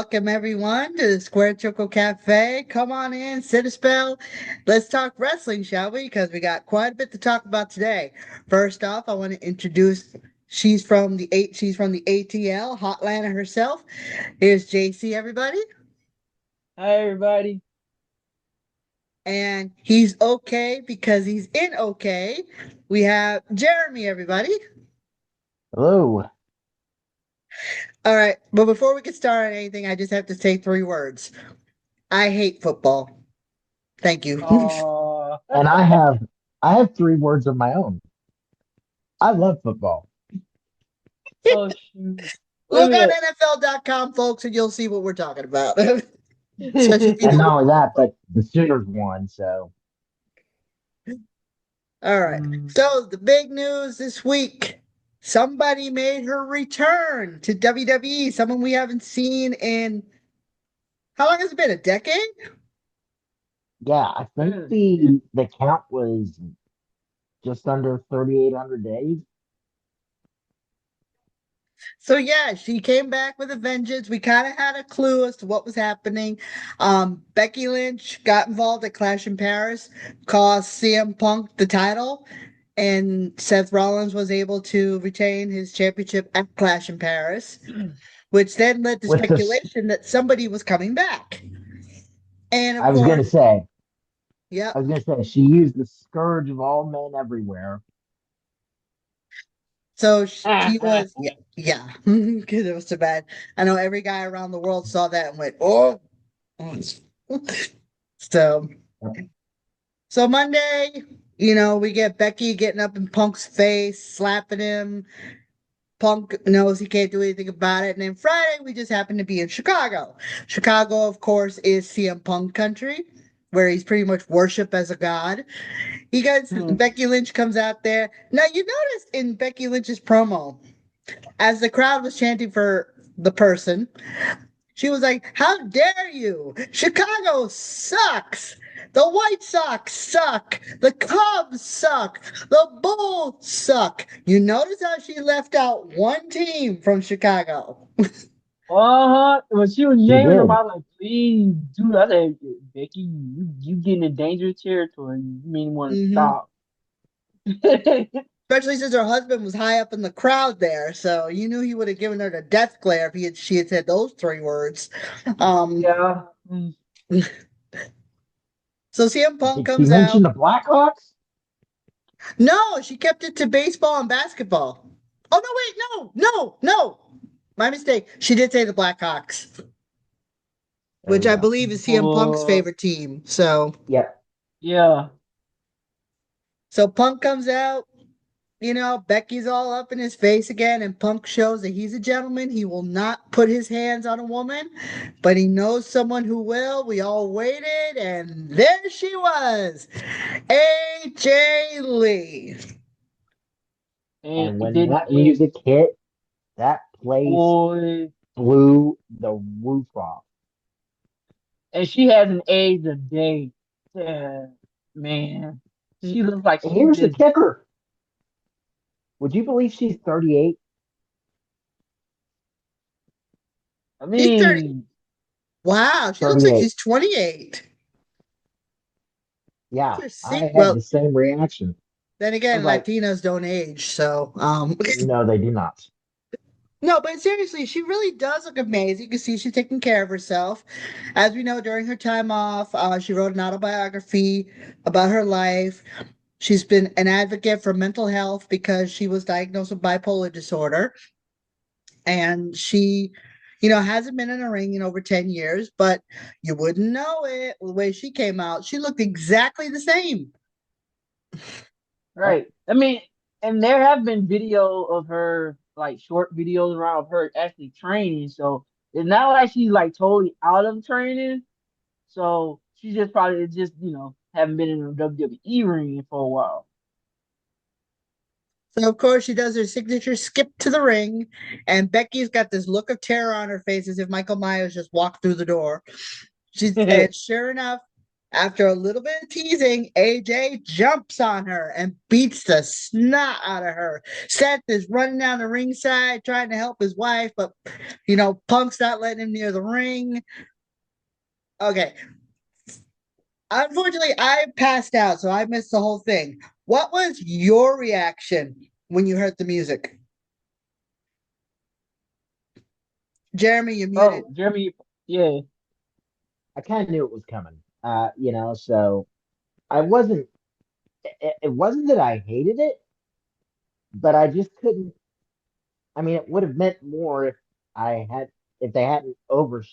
Welcome everyone to the Square Choco Cafe. Come on in, sit a spell. Let's talk wrestling, shall we? Because we got quite a bit to talk about today. First off, I want to introduce she's from the ATL, Hotlanta herself. Here's JC, everybody. Hi, everybody. And he's okay because he's in okay. We have Jeremy, everybody. Hello. All right, but before we get started on anything, I just have to say three words. I hate football. Thank you. Uh, And I have three words of my own. I love football. oh shoot. Wait a Look on minute. NFL.com, folks, and you'll see what we're talking about. Especially if you And know. not only that, but the Sooners won, so All right. Mm, So the big news this week. Somebody made her return to WWE. Someone we haven't seen in how long has it been? A decade? yeah, I think mm. the count was just under 3,800 days. So yeah, she came back with a vengeance. We kind of had a clue as to what was happening. Becky Lynch got involved at Clash in Paris, cost CM Punk the title, and Seth Rollins was able to retain his championship at Clash in Paris, which then led to With this, speculation that somebody was coming back. And of I was course, gonna say, yep. she used the scourge of all men everywhere. So she was, yeah, yeah, because it was so bad. I know every guy around the world saw that and went, oh. So So Monday, we get Becky getting up in Punk's face, slapping him. Punk knows he can't do anything about it. And then Friday, we just happen to be in Chicago. Chicago, of course, is CM Punk country, where he's pretty much worshipped as a god. He gets Mm. Becky Lynch comes out there. Now you noticed in Becky Lynch's promo, as the crowd was chanting for the person, she was like, "How dare you? Chicago sucks. The White Sox suck. The Cubs suck. The Bulls suck." You notice how she left out one team from Chicago. When she was She naming them, did. I was like, please, dude. I said, Becky, you getting in dangerous territory. You mean want to Hmm. stop? Especially since her husband was high up in the crowd there, so you knew he would have given her the death glare if she had said those three words. Um, Yeah. Mm. so CM Punk Did she comes mention out. the Blackhawks? No, she kept it to baseball and basketball. Oh no, wait, no. My mistake. She did say the Blackhawks, There which we I go. believe is CM Punk's Uh, favorite team. So, yeah. so Punk comes out. Becky's all up in his face again, and Punk shows that he's a gentleman. He will not put his hands on a woman, but he knows someone who will. We all waited, and there she was, AJ Lee. And And it when didn't that end. music hit, that place Boy. blew the roof off. And she has an age a day. Yeah, man. And She looks like she here's the just, kicker. Would you believe she's 38? I She's 30. mean, Wow, she looks like 38. she's 28. Yeah, I Interesting. had Well, the same reaction. then I again, was like, Latinos don't age, so No, they do not. no, but seriously, she really does look amazing. You can see she's taking care of herself. As we know, during her time off, she wrote an autobiography about her life. She's been an advocate for mental health because she was diagnosed with bipolar disorder. And she hasn't been in a ring in over 10 years, but you wouldn't know it the way she came out. She looked exactly the same. Yep. right. I mean, and there have been video of her, like short videos around of her actually training. So it's not like she's like totally out of training. So she just probably just, haven't been in a WWE ring for a while. So of course she does her signature skip to the ring, and Becky's got this look of terror on her face as if Michael Myers just walked through the door. And sure enough, After a little bit of teasing, AJ jumps on her and beats the snot out of her. Seth is running down the ringside trying to help his wife, but Punk's not letting him near the ring. Okay. Unfortunately, I passed out, so I missed the whole thing. What was your reaction when you heard the music? Jeremy, you're muted. Oh, Jeremy, yeah. I kind of knew it was coming. So I wasn't. It wasn't that I hated it, but I just couldn't. I mean, it would have meant more I had if they hadn't over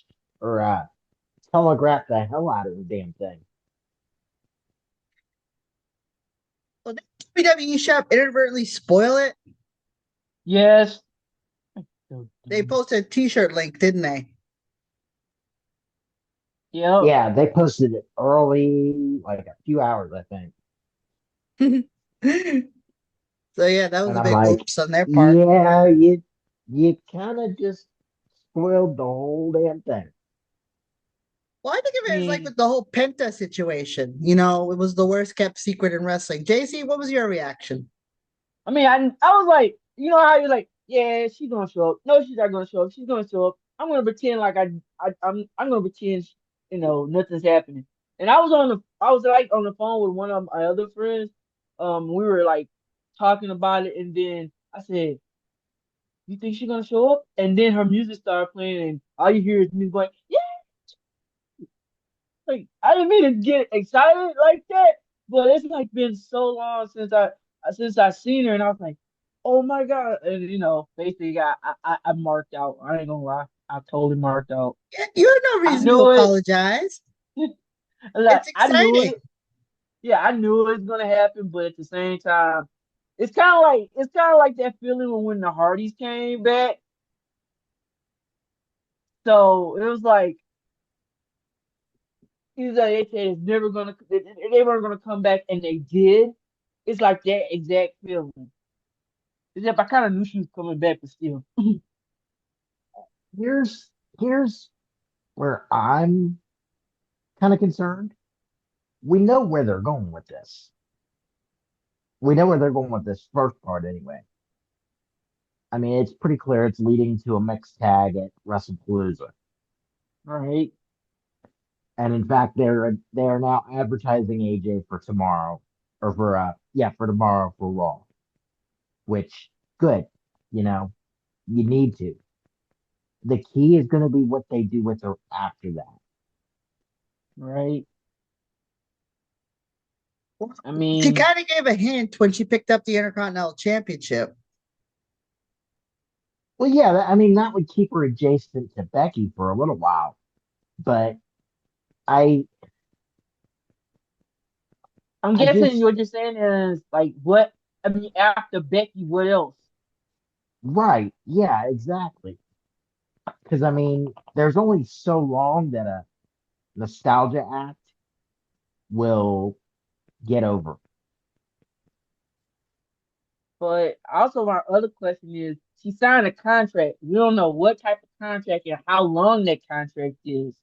or telegraphed the hell out of the damn thing. Well, did WWE shop inadvertently spoil it? Yes. They posted a t-shirt link, didn't they? Yep. Yeah, they posted it early, like a few hours, I think. So yeah, that was And a I'm big like, oops on their part. yeah, you kind of just spoiled the whole damn thing. Well, I think I of it as like mean, with the whole Penta situation. It was the worst kept secret in wrestling. JC, what was your reaction? I was like, you know how you're like, yeah, she's gonna show up. No, she's not gonna show up. She's gonna show up. I'm gonna pretend like I'm gonna pretend, nothing's happening. And I was like on the phone with one of my other friends. We were like talking about it, and then I said, "You think she's gonna show up?" And then her music started playing, and all you hear is me going, "Yeah!" Like I didn't mean to get excited like that, but it's like been so long since I seen her, and I was like, oh my god, and basically I marked out. I ain't gonna lie, I totally marked out. Yeah, you have no I reason to knew it. apologize. Like It's I knew exciting. it. Yeah, I knew it was gonna happen, but at the same time, it's kind of like that feeling when the Hardys came back. So it was like they said it's never gonna they weren't gonna come back, and they did. It's like that exact feeling. Except I kind of knew she was coming back, but still. Here's where I'm kind of concerned. We know where they're going with this. We know where they're going with this first part anyway. I mean, it's pretty clear it's leading to a mixed tag at WrestlePalooza. Right. And in fact, they're now advertising AJ for tomorrow, or for for tomorrow for Raw. Which good, you know, you need to. The key is going to be what they do with her after that. Right. Well, I she mean, kind of gave a hint when she picked up the Intercontinental Championship. Well, yeah, I mean that would keep her adjacent to Becky for a little while, but I I'm I guessing just what you're saying is like what I mean after Becky, what else? right, yeah, exactly. Because I mean, there's only so long that a nostalgia act will get over. But also my other question is she signed a contract. We don't know what type of contract and how long that contract is.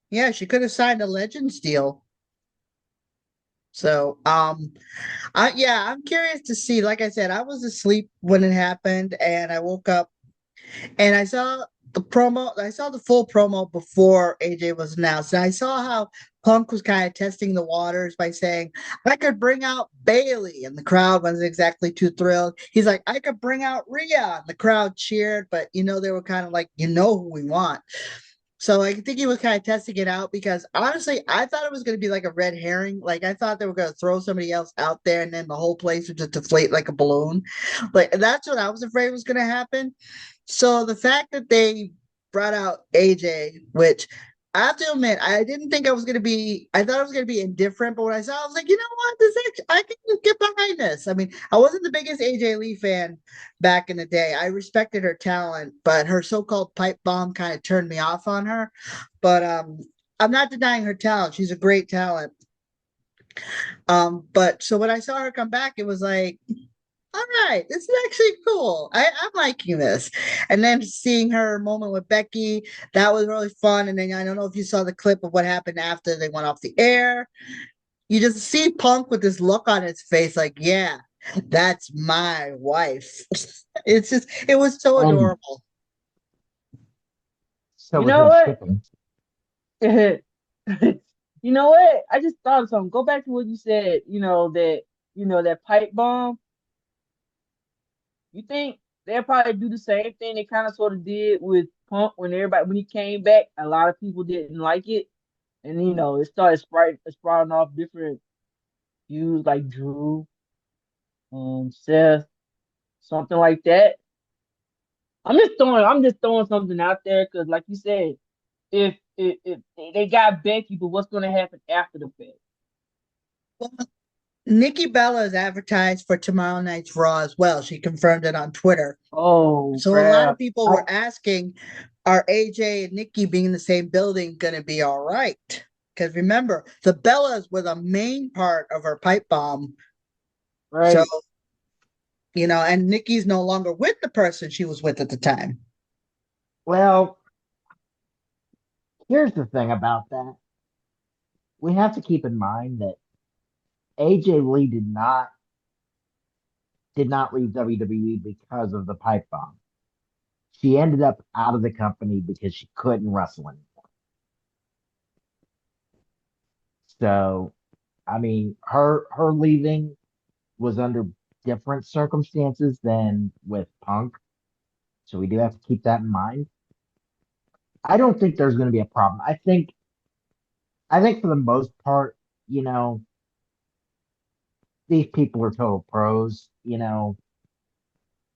Yeah, she could have signed a Legends deal. So, I'm curious to see. Like I said, I was asleep when it happened, and I woke up and I saw the promo. I saw the full promo before AJ was announced, and I saw how Punk was kind of testing the waters by saying, "I could bring out Bailey," and the crowd wasn't exactly too thrilled. He's like, "I could bring out Rhea," and the crowd cheered, but they were kind of like, who we want." So I think he was kind of testing it out because honestly, I thought it was going to be like a red herring. Like I thought they were going to throw somebody else out there and then the whole place would just deflate like a balloon. Like that's what I was afraid was going to happen. So the fact that they brought out AJ, which I have to admit, I didn't think I was going to be, I thought I was going to be indifferent, but when I saw, I was like, you know what? I can get behind this. I mean, I wasn't the biggest AJ Lee fan back in the day. I respected her talent, but her so-called pipe bomb kind of turned me off on her. But I'm not denying her talent. She's a great talent. But so when I saw her come back, it was like all right, this is actually cool. I'm liking this. And then seeing her moment with Becky, that was really fun. And then I don't know if you saw the clip of what happened after they went off the air. You just see Punk with this look on his face, like, yeah, that's my wife. It's just, it was so And adorable. so You was know him what? skipping. You know what? I just thought of something. Go back to what you said. That pipe bomb. You think they'll probably do the same thing they kind of sort of did with Punk when he came back. A lot of people didn't like it, and it started sprouting off different views like Drew, Seth, something like that. I'm just throwing something out there because, like you said, if they got Becky, but what's gonna happen after the fact? Well, Nikki Bella is advertised for tomorrow night's Raw as well. She confirmed it on Twitter. Oh So a lot of crap! people were asking, are AJ and Nikki being in the same building going to be all right? Because remember, the Bellas were the main part of her pipe bomb. So, Right. and Nikki's no longer with the person she was with at the time. Well, here's the thing about that. We have to keep in mind that AJ Lee did not leave WWE because of the pipe bomb. She ended up out of the company because she couldn't wrestle anymore. So, I mean, her leaving was under different circumstances than with Punk. So we do have to keep that in mind. I don't think there's going to be a problem. I think for the most part, you know, these people are total pros.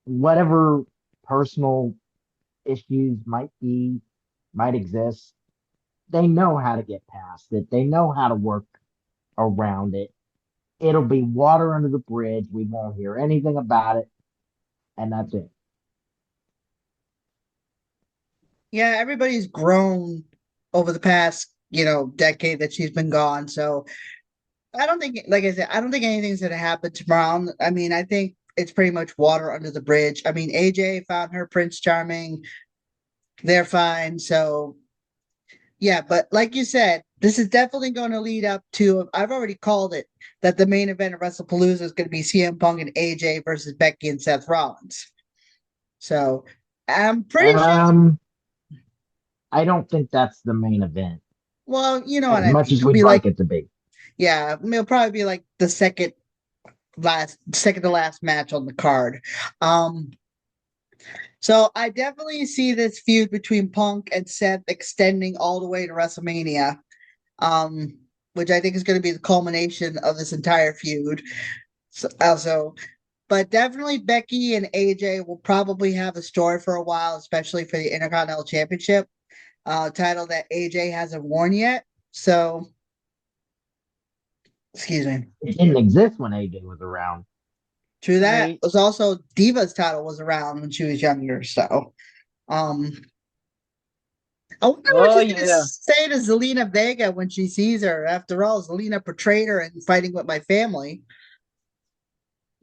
Whatever personal issues might exist, they know how to get past it. They know how to work around it. It'll be water under the bridge. We won't hear anything about it, and that's it. Yeah, everybody's grown over the past, decade that she's been gone. So I don't think, like I said, I don't think anything's going to happen tomorrow. I mean, I think it's pretty much water under the bridge. I mean, AJ found her Prince Charming. They're fine. So yeah, but like you said, this is definitely going to lead up to. I've already called it that the main event of WrestlePalooza is going to be CM Punk and AJ versus Becky and Seth Rollins. So I'm pretty sure. Um, I don't think that's the main event, Well, you know what as I much mean. as It'll we'd be like, like it to be. yeah, it'll probably be like the second to last match on the card. Um, so I definitely see this feud between Punk and Seth extending all the way to WrestleMania. Um, which I think is going to be the culmination of this entire feud. So, also, but definitely Becky and AJ will probably have a story for a while, especially for the Intercontinental Championship title that AJ hasn't worn yet. So, excuse me. It didn't exist when AJ was around. True that. Right. It was also Diva's title was around when she was younger. So, um, I wonder what Oh she's gonna yeah. say to Zelina Vega when she sees her. After all, Zelina portrayed her in Fighting with My Family.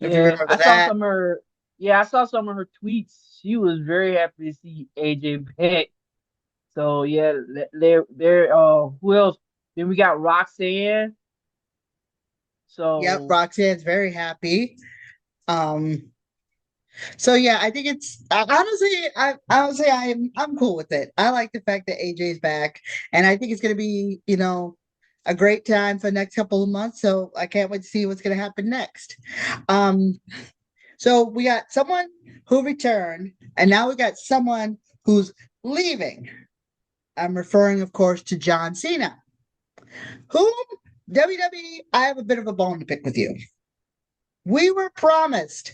If you Yeah. remember I saw that. some of her. Yeah, I saw some of her tweets. She was very happy to see AJ back. So yeah, they're who else? Then we got Roxanne. Yep, So Roxanne's very happy. Um, so yeah, I think it's honestly I'm cool with it. I like the fact that AJ's back, and I think it's gonna be a great time for the next couple of months. So I can't wait to see what's gonna happen next. Um, so we got someone who returned, and now we got someone who's leaving. I'm referring, of course, to John Cena, whom WWE. I have a bit of a bone to pick with you. We were promised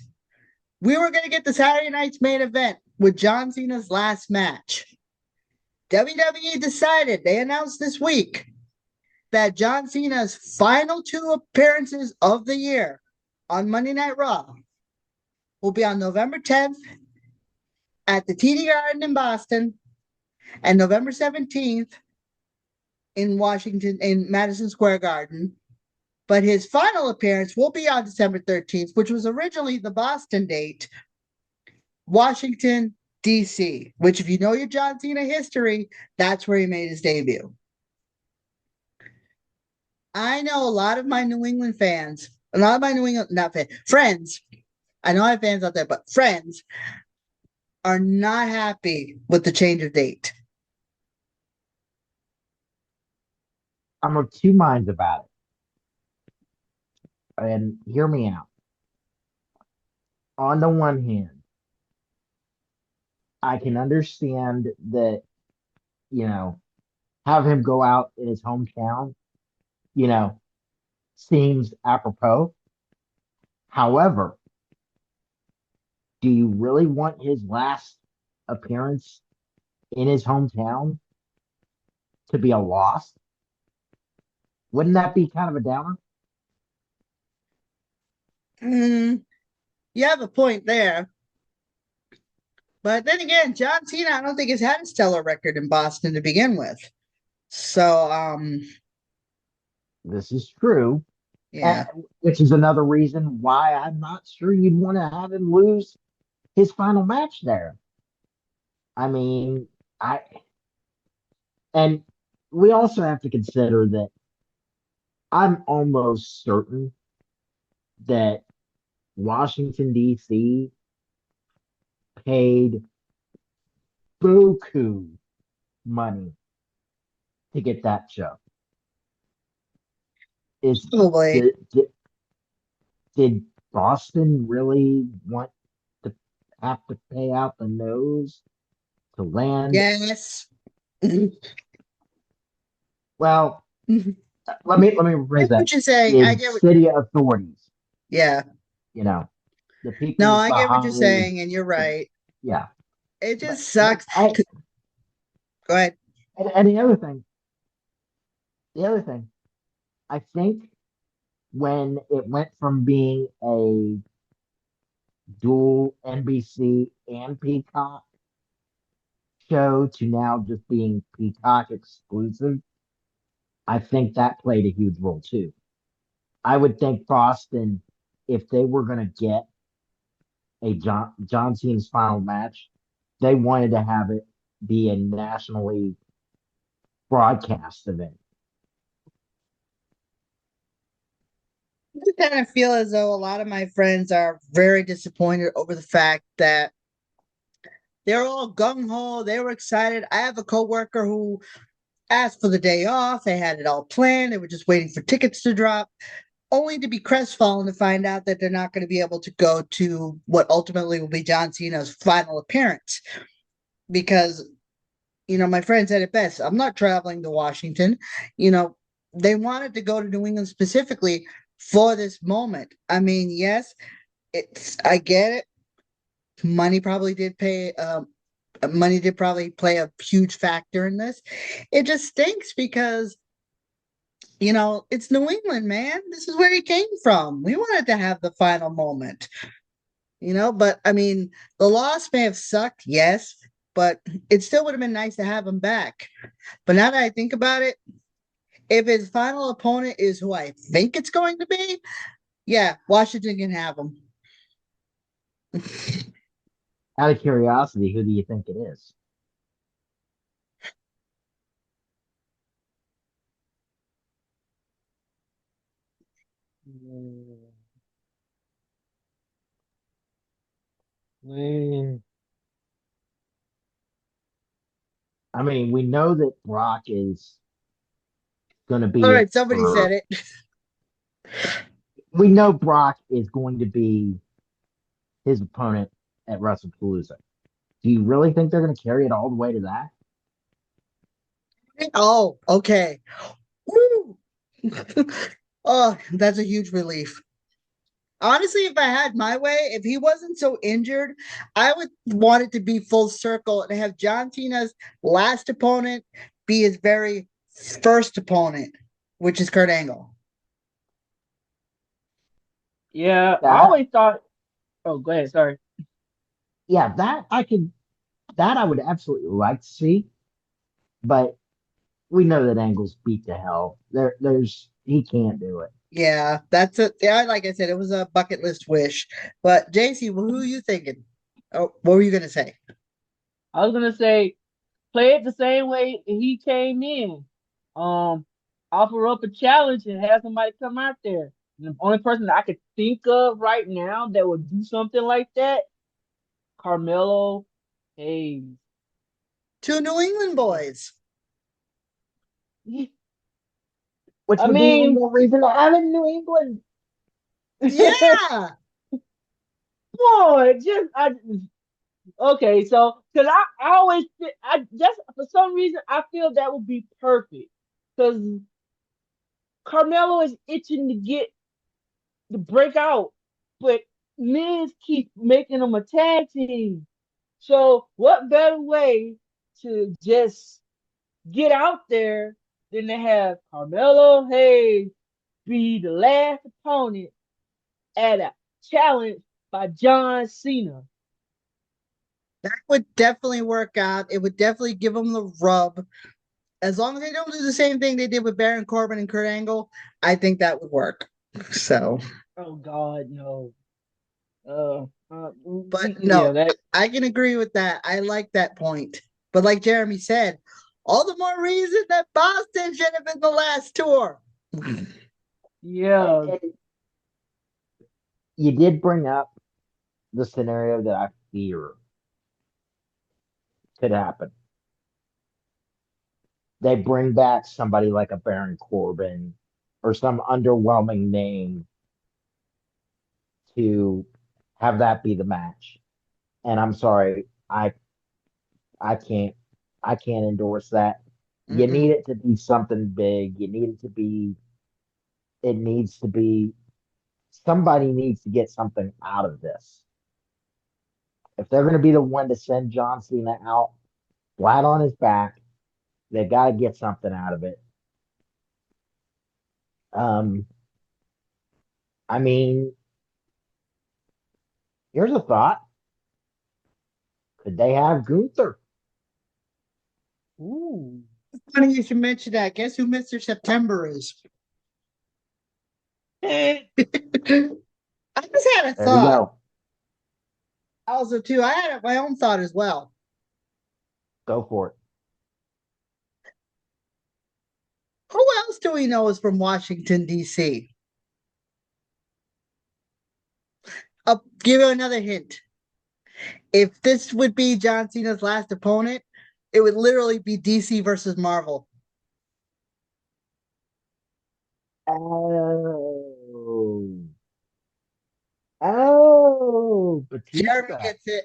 we were going to get the Saturday night's main event with John Cena's last match. WWE decided, they announced this week that John Cena's final two appearances of the year on Monday Night Raw will be on November 10th at the TD Garden in Boston and November 17th in Washington, in Madison Square Garden. But his final appearance will be on December 13th, which was originally the Boston date, Washington, D.C., which, if you know your John Cena history, that's where he made his debut. I know a lot of my New England fans, a lot of my New England, not fans, friends. I know I have fans out there, but friends are not happy with the change of date. I'm of two minds about it. And hear me out. On the one hand, I can understand that, you know, have him go out in his hometown, you know, seems apropos. However, do you really want his last appearance in his hometown to be a loss? Wouldn't that be kind of a downer? Mm, you have a point there. But then again, John Cena, I don't think has had a stellar record in Boston to begin with. So, This is true, yeah. which is another reason why I'm not sure you'd want to have him lose his final match there. I mean, I and we also have to consider that I'm almost certain that Washington D.C. paid buku money to get that show. Is Probably. did Boston really want to have to pay out the nose to land? Yes. I Well, get let me rephrase that. what you're saying. I Did get what, city authorities, yeah. you know, the No, people I get what you're behind saying, and you're the right. yeah. It But just sucks. Go ahead. and the other thing, I think when it went from being a dual NBC and Peacock show to now just being Peacock exclusive, I think that played a huge role too. I would think Boston, if they were going to get a John Cena's final match, they wanted to have it be a nationally broadcast event. I just kind of feel as though a lot of my friends are very disappointed over the fact that they're all gung ho. They were excited. I have a coworker who asked for the day off. They had it all planned. They were just waiting for tickets to drop, only to be crestfallen to find out that they're not going to be able to go to what ultimately will be John Cena's final appearance. Because, my friend said it best. I'm not traveling to Washington. You know, they wanted to go to New England specifically for this moment. I mean, yes, I get it. Money probably did pay money did probably play a huge factor in this. It just stinks because it's New England, man. This is where he came from. We wanted to have the final moment, but I mean, the loss may have sucked, yes, but it still would have been nice to have him back. But now that I think about it, if his final opponent is who I think it's going to be, yeah, Washington can have him. Out of curiosity, who do you think it is? Mm, I mean, we know that Brock is going to All be it right, somebody for. said it. We know Brock is going to be his opponent at WrestlePalooza. Do you really think they're going to carry it all the way to that? Oh, okay. Woo! Oh, that's a huge relief. Honestly, if I had my way, if he wasn't so injured, I would want it to be full circle and have John Cena's last opponent be his very first opponent, which is Kurt Angle. Yeah, I That, always thought. Oh, go ahead. Sorry. yeah, that I would absolutely like to see, but we know that Angle's beat to hell. He can't do it. Yeah, that's it. Yeah, like I said, it was a bucket list wish. But JC, who are you thinking? Oh, what were you gonna say? I was gonna say play it the same way he came in. Um, offer up a challenge and have somebody come out there. And the only person that I could think of right now that would do something like that, Carmelo Hayes. Two New England boys. Which I would be one mean, more reason to have it in New England. Yeah. boy, okay. So, cause I always I just for some reason I feel that would be perfect. Cause Carmelo is itching to get to break out, but Miz keep making them a tag team. So what better way to just get out there than to have Carmelo Hayes be the last opponent at a challenge by John Cena? That would definitely work out. It would definitely give them the rub. As long as they don't do the same thing they did with Baron Corbin and Kurt Angle, I think that would work. So, Oh God, no. but Yeah, no, that I can agree with that. I like that point. But like Jeremy said, all the more reason that Boston should have been the last tour. yeah. And you did bring up the scenario that I fear could happen. They bring back somebody like a Baron Corbin or some underwhelming name to have that be the match. And I'm sorry, I can't I can't endorse that. You need Mm-mm. it to be something big. You need it to be it needs to be somebody needs to get something out of this. If they're going to be the one to send John Cena out flat on his back, they got to get something out of it. Um, I mean, here's a thought: could they have Gunther? Ooh. Funny you should mention that. Guess who Mr. September is? I just had a There we thought. go. Also, too, I had my own thought as well. Go for it. Who else do we know is from Washington, D.C.? I'll give you another hint. If this would be John Cena's last opponent, it would literally be DC versus Marvel. Oh, oh, Jeremy Batista. gets it.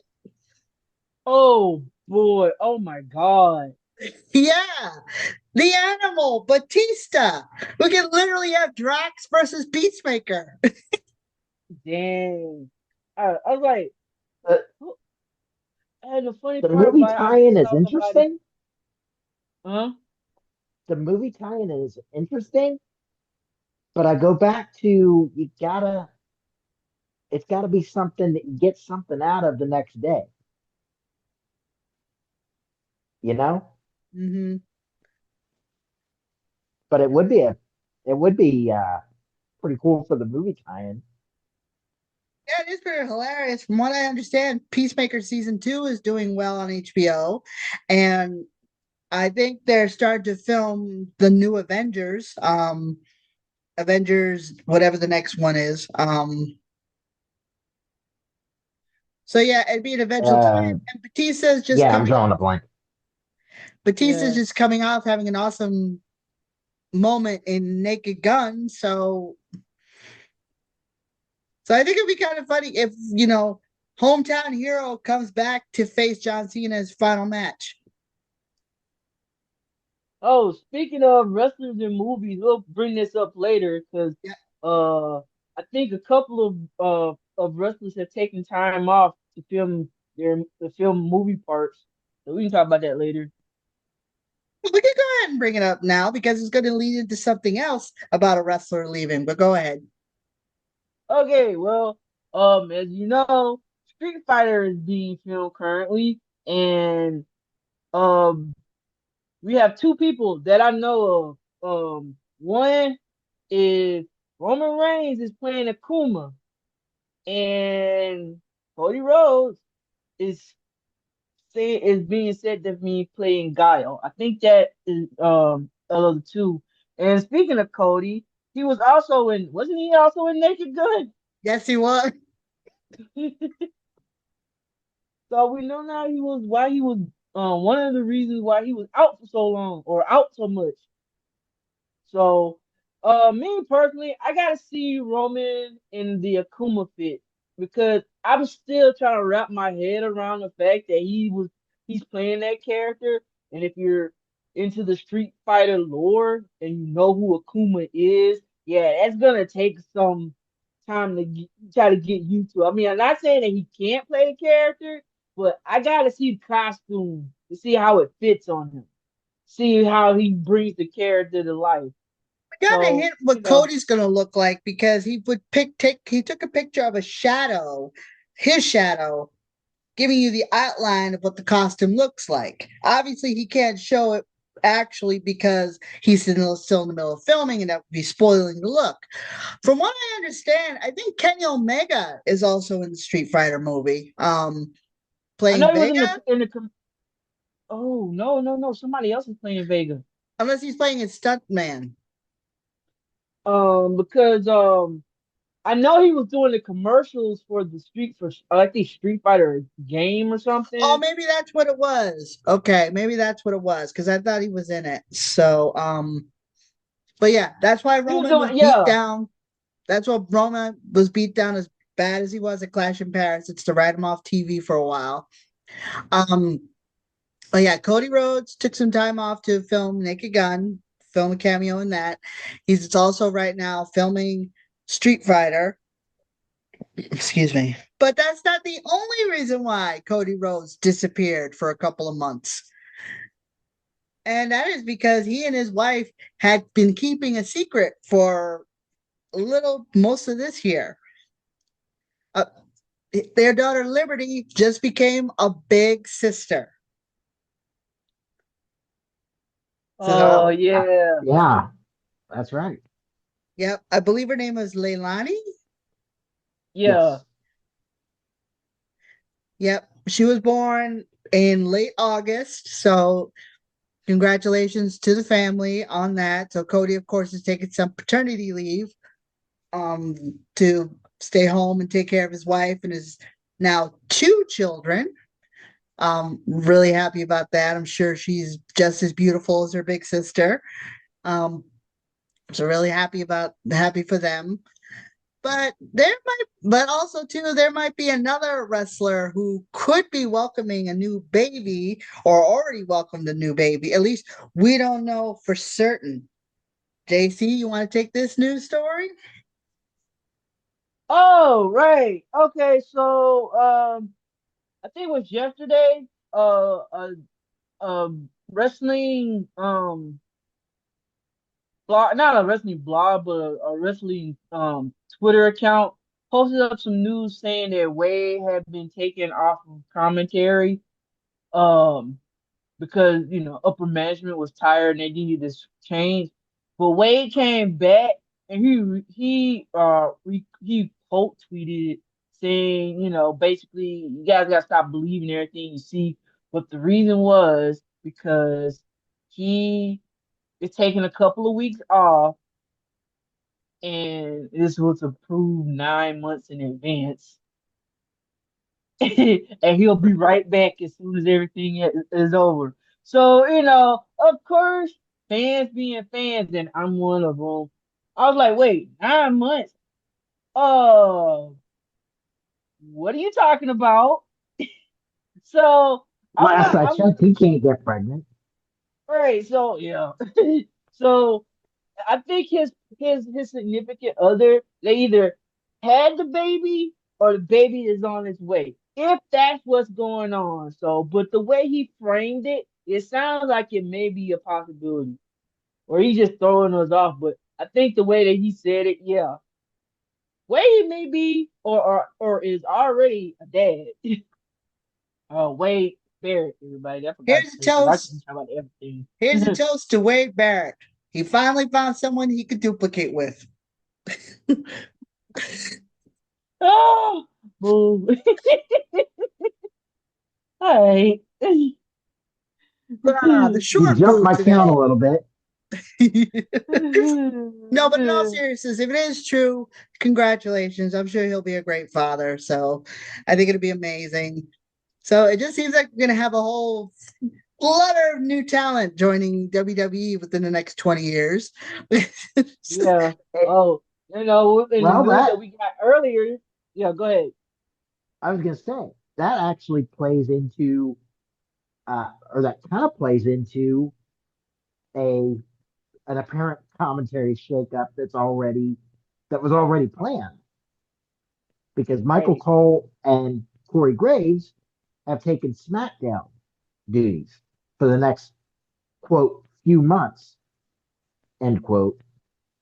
Oh boy. Oh my God. Yeah, the animal, Batista. We can literally have Drax versus Peacemaker. Dang. I was like, The, who- and the funny the part movie about it, I just tie-in is saw somebody. interesting. Huh? The movie tie-in is interesting, but I go back to you gotta. It's got to be something that you get something out of the next day. You know. Mm-hmm. But it would be pretty cool for the movie tie-in. Yeah, it is pretty hilarious. From what I understand, Peacemaker season 2 is doing well on HBO, and I think they're starting to film the new Avengers. Avengers, whatever the next one is. So yeah, it'd be an eventual time. Uh, And Batista's just yeah, I'm coming. drawing a blank. Batista's Yeah. just coming off having an awesome moment in Naked Gun. So I think it'd be kind of funny if hometown hero comes back to face John Cena's final match. Oh, speaking of wrestlers and movies, we'll bring this up later because Yeah, I think a couple of wrestlers have taken time off to film movie parts. So we can talk about that later. we can go ahead and bring it up now because it's going to lead into something else about a wrestler leaving. But go ahead. Okay, well, as you know, Street Fighter is being filmed currently, and um, we have two people that I know of. One is Roman Reigns is playing Akuma, and Cody Rhodes is is being said to be playing Guile. I think that is of the two. And speaking of Cody, he was also in wasn't he also in Naked Gun? Yes, he was. So we know now he was why he was one of the reasons why he was out for so long or out so much. So, me personally, I gotta see Roman in the Akuma fit because I'm still trying to wrap my head around the fact that he's playing that character. And if you're into the Street Fighter lore and you know who Akuma is, yeah, that's gonna take some time to try to get used to. I mean, I'm not saying that he can't play the character, but I gotta see the costume to see how it fits on him, see how he brings the character to life. I got a So, hint what Cody's gonna look like because he took a picture of a shadow, his shadow, giving you the outline of what the costume looks like. Obviously, he can't show it actually because he's still in the middle of filming and that would be spoiling the look. From what I understand, I think Kenny Omega is also in the Street Fighter movie, I playing know he was Vega, oh no, no, no, somebody else is playing Vega. unless he's playing a stuntman. Because I know he was doing the commercials for the like the Street Fighter game or Oh, something. maybe that's what it was. Okay, maybe that's what it was because I thought he was in it. So, but yeah, that's why He was Roman was doing beat yeah. down. That's what Roman was beat down as bad as he was at Clash in Paris. It's to write him off TV for a while. Um, but yeah, Cody Rhodes took some time off to film Naked Gun, film a cameo in that. He's also right now filming Street Fighter. Excuse me. But that's not the only reason why Cody Rhodes disappeared for a couple of months. And that is because he and his wife had been keeping a secret for a little most of this year. Uh, their daughter Liberty just became a big sister. Oh So, yeah. Yeah, that's right. yep, I believe her name was Leilani. Yeah. Yes. Yep, she was born in late August. So, congratulations to the family on that. So, Cody, of course, is taking some paternity leave to stay home and take care of his wife and his now two children. Really happy about that. I'm sure she's just as beautiful as her big sister. Um, so really happy for them. But also too, there might be another wrestler who could be welcoming a new baby or already welcomed a new baby. At least we don't know for certain. JC, you want to take this news story? Oh right. Okay. So I think it was yesterday. Wrestling blog, not a wrestling blog, but a wrestling Twitter account posted up some news saying that Wade had been taken off of commentary um because upper management was tired and they needed this change. But Wade came back and he quote tweeted saying, basically you guys gotta stop believing everything you see. But the reason was because he is taking a couple of weeks off and this was approved 9 months in advance. And he'll be right back as soon as everything is over. So, of course, fans being fans, and I'm one of them. I was like, wait, 9 months? Oh, what are you talking about? So I'm Last not, I I'm checked, he can't get pregnant. right. So yeah. So I think his significant other, they either had the baby or the baby is on its way. If that's what's going on. So, but the way he framed it, it sounds like it may be a possibility. Or he's just throwing us off. But I think the way that he said it, yeah. Way he may be or is already a dad. Wade Barrett, everybody. I forgot Here's his a name because I can toast. talk about everything. Here's a toast to Wade Barrett. He finally found someone he could duplicate with. Oh, boo. All right. Ah, the You short jumped boo my count a today. little bit. No, but in all seriousness, if it is true, congratulations. I'm sure he'll be a great father. So I think it'll be amazing. So it just seems like we're gonna have a whole flutter of new talent joining WWE within the next 20 years. Yeah. Eh, Oh, in the well, news that we got earlier. Yeah, go ahead. I was going to say that actually plays into, or that kind of plays into a an apparent commentary shakeup that was already planned because Michael Right. Cole and Corey Graves have taken SmackDown duties for the next quote few months end quote.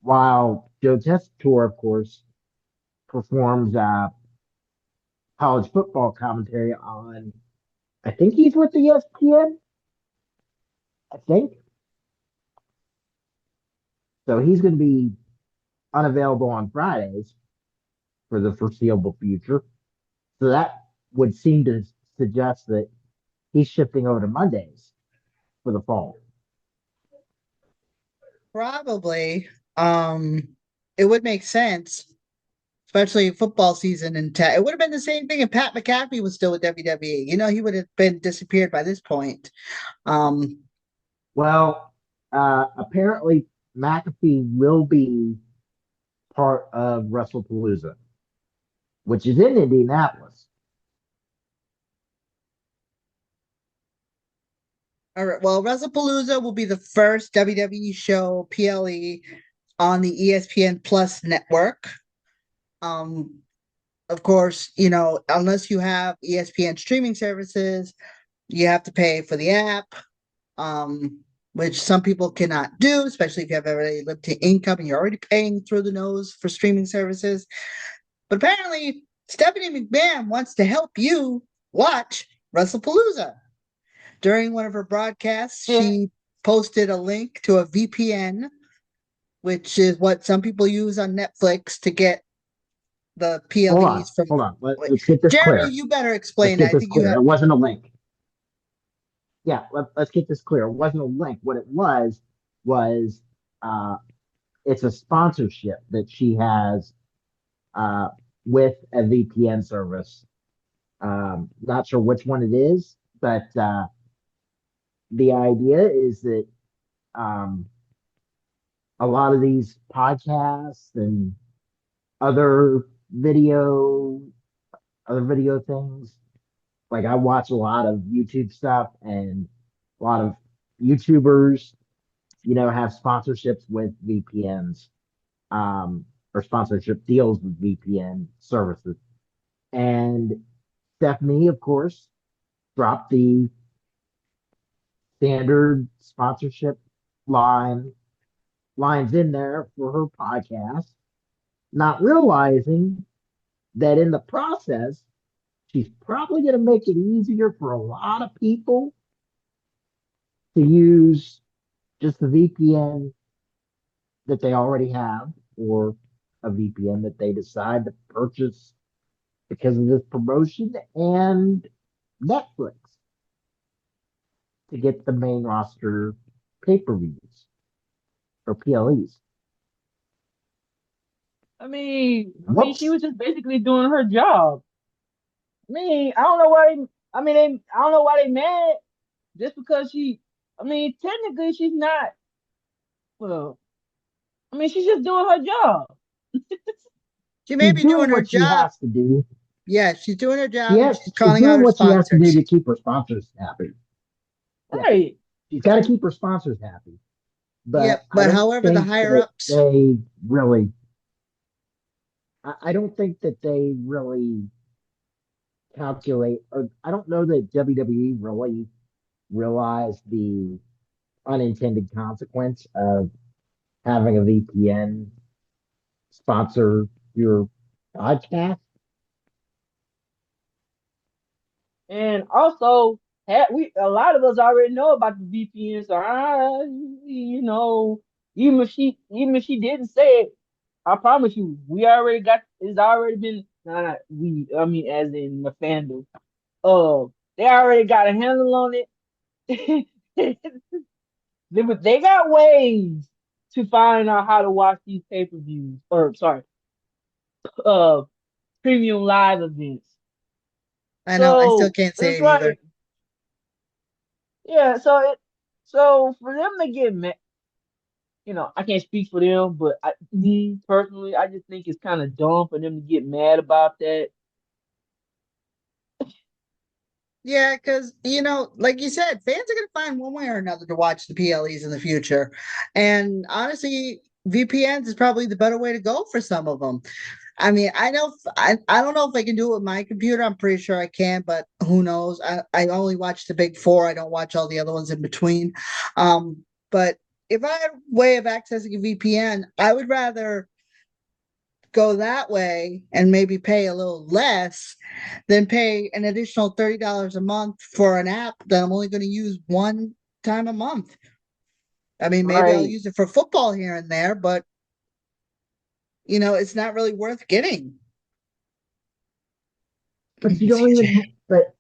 While Joe Tessitore, of course, performs college football commentary on. I think he's with the ESPN. I think so. He's going to be unavailable on Fridays for the foreseeable future. So that would seem to suggest that he's shifting over to Mondays for the fall. Probably. Um, it would make sense, especially football season and it would have been the same thing if Pat McAfee was still with WWE. He would have been disappeared by this point. Um, Well, apparently McAfee will be part of WrestlePalooza, which is in Indianapolis. all right, well, WrestlePalooza will be the first WWE show PLE on the ESPN Plus network. Um, of course, unless you have ESPN streaming services, you have to pay for the app, um, which some people cannot do, especially if you have already limited income and you're already paying through the nose for streaming services. But apparently, Stephanie McMahon wants to help you watch WrestlePalooza. During one of her broadcasts, Yeah. she posted a link to a VPN, which is what some people use on Netflix to get the Hold on, PLEs from. hold on. Wait, Let's get this Jeremy, clear. you better Let's explain that. get I this think you clear. have. It wasn't a link. Yeah, let's get this clear. It wasn't a link. What it was uh, it's a sponsorship that she has uh, with a VPN service. Not sure which one it is, but the idea is that um, a lot of these podcasts and other video other video things, like I watch a lot of YouTube stuff and a lot of YouTubers, have sponsorships with VPNs, um, or sponsorship deals with VPN services. And Stephanie, of course, dropped the standard sponsorship line lines in there for her podcast, not realizing that in the process, she's probably going to make it easier for a lot of people to use just the VPN that they already have or a VPN that they decide to purchase because of this promotion and Netflix to get the main roster pay-per-views or PLEs. She Whoops. was just basically doing her job. I don't know why. I don't know why they mad just because she. Technically, she's not. Well, she's just doing her job. She may She's be doing doing her what she job. has to do. Yeah, she's doing her job and she's She's calling out doing her what she has to do sponsors. to keep her sponsors happy. Yeah. Right. She's got to keep her sponsors happy. Yep. But I But don't however, the think higher that ups, they really I don't think that they really calculate, or I don't know that WWE really realized the unintended consequence of having a VPN sponsor your podcast. And also, we a lot of us already know about the VPN. So even if she didn't say it, I promise you, we already got. It's already been. Nah, not we. I mean, as in the fandom. They already got a handle on it. They got ways to find out how to watch these pay-per-views, or sorry, uh, premium live events. I know. I still So can't say it's it either. like, yeah. So for them to get mad, I can't speak for them, but me personally, I just think it's kind of dumb for them to get mad about that. Yeah, because, like you said, fans are going to find one way or another to watch the PLEs in the future. And honestly, VPNs is probably the better way to go for some of them. I mean, I don't know if I can do it with my computer. I'm pretty sure I can, but who knows? I only watch the big four. I don't watch all the other ones in between. But if I had a way of accessing a VPN, I would rather go that way and maybe pay a little less than pay an additional $30 a month for an app that I'm only going to use one time a month. I mean, maybe I'll Right. use it for football here and there, but it's not really worth getting. But you don't Excuse even me. have, but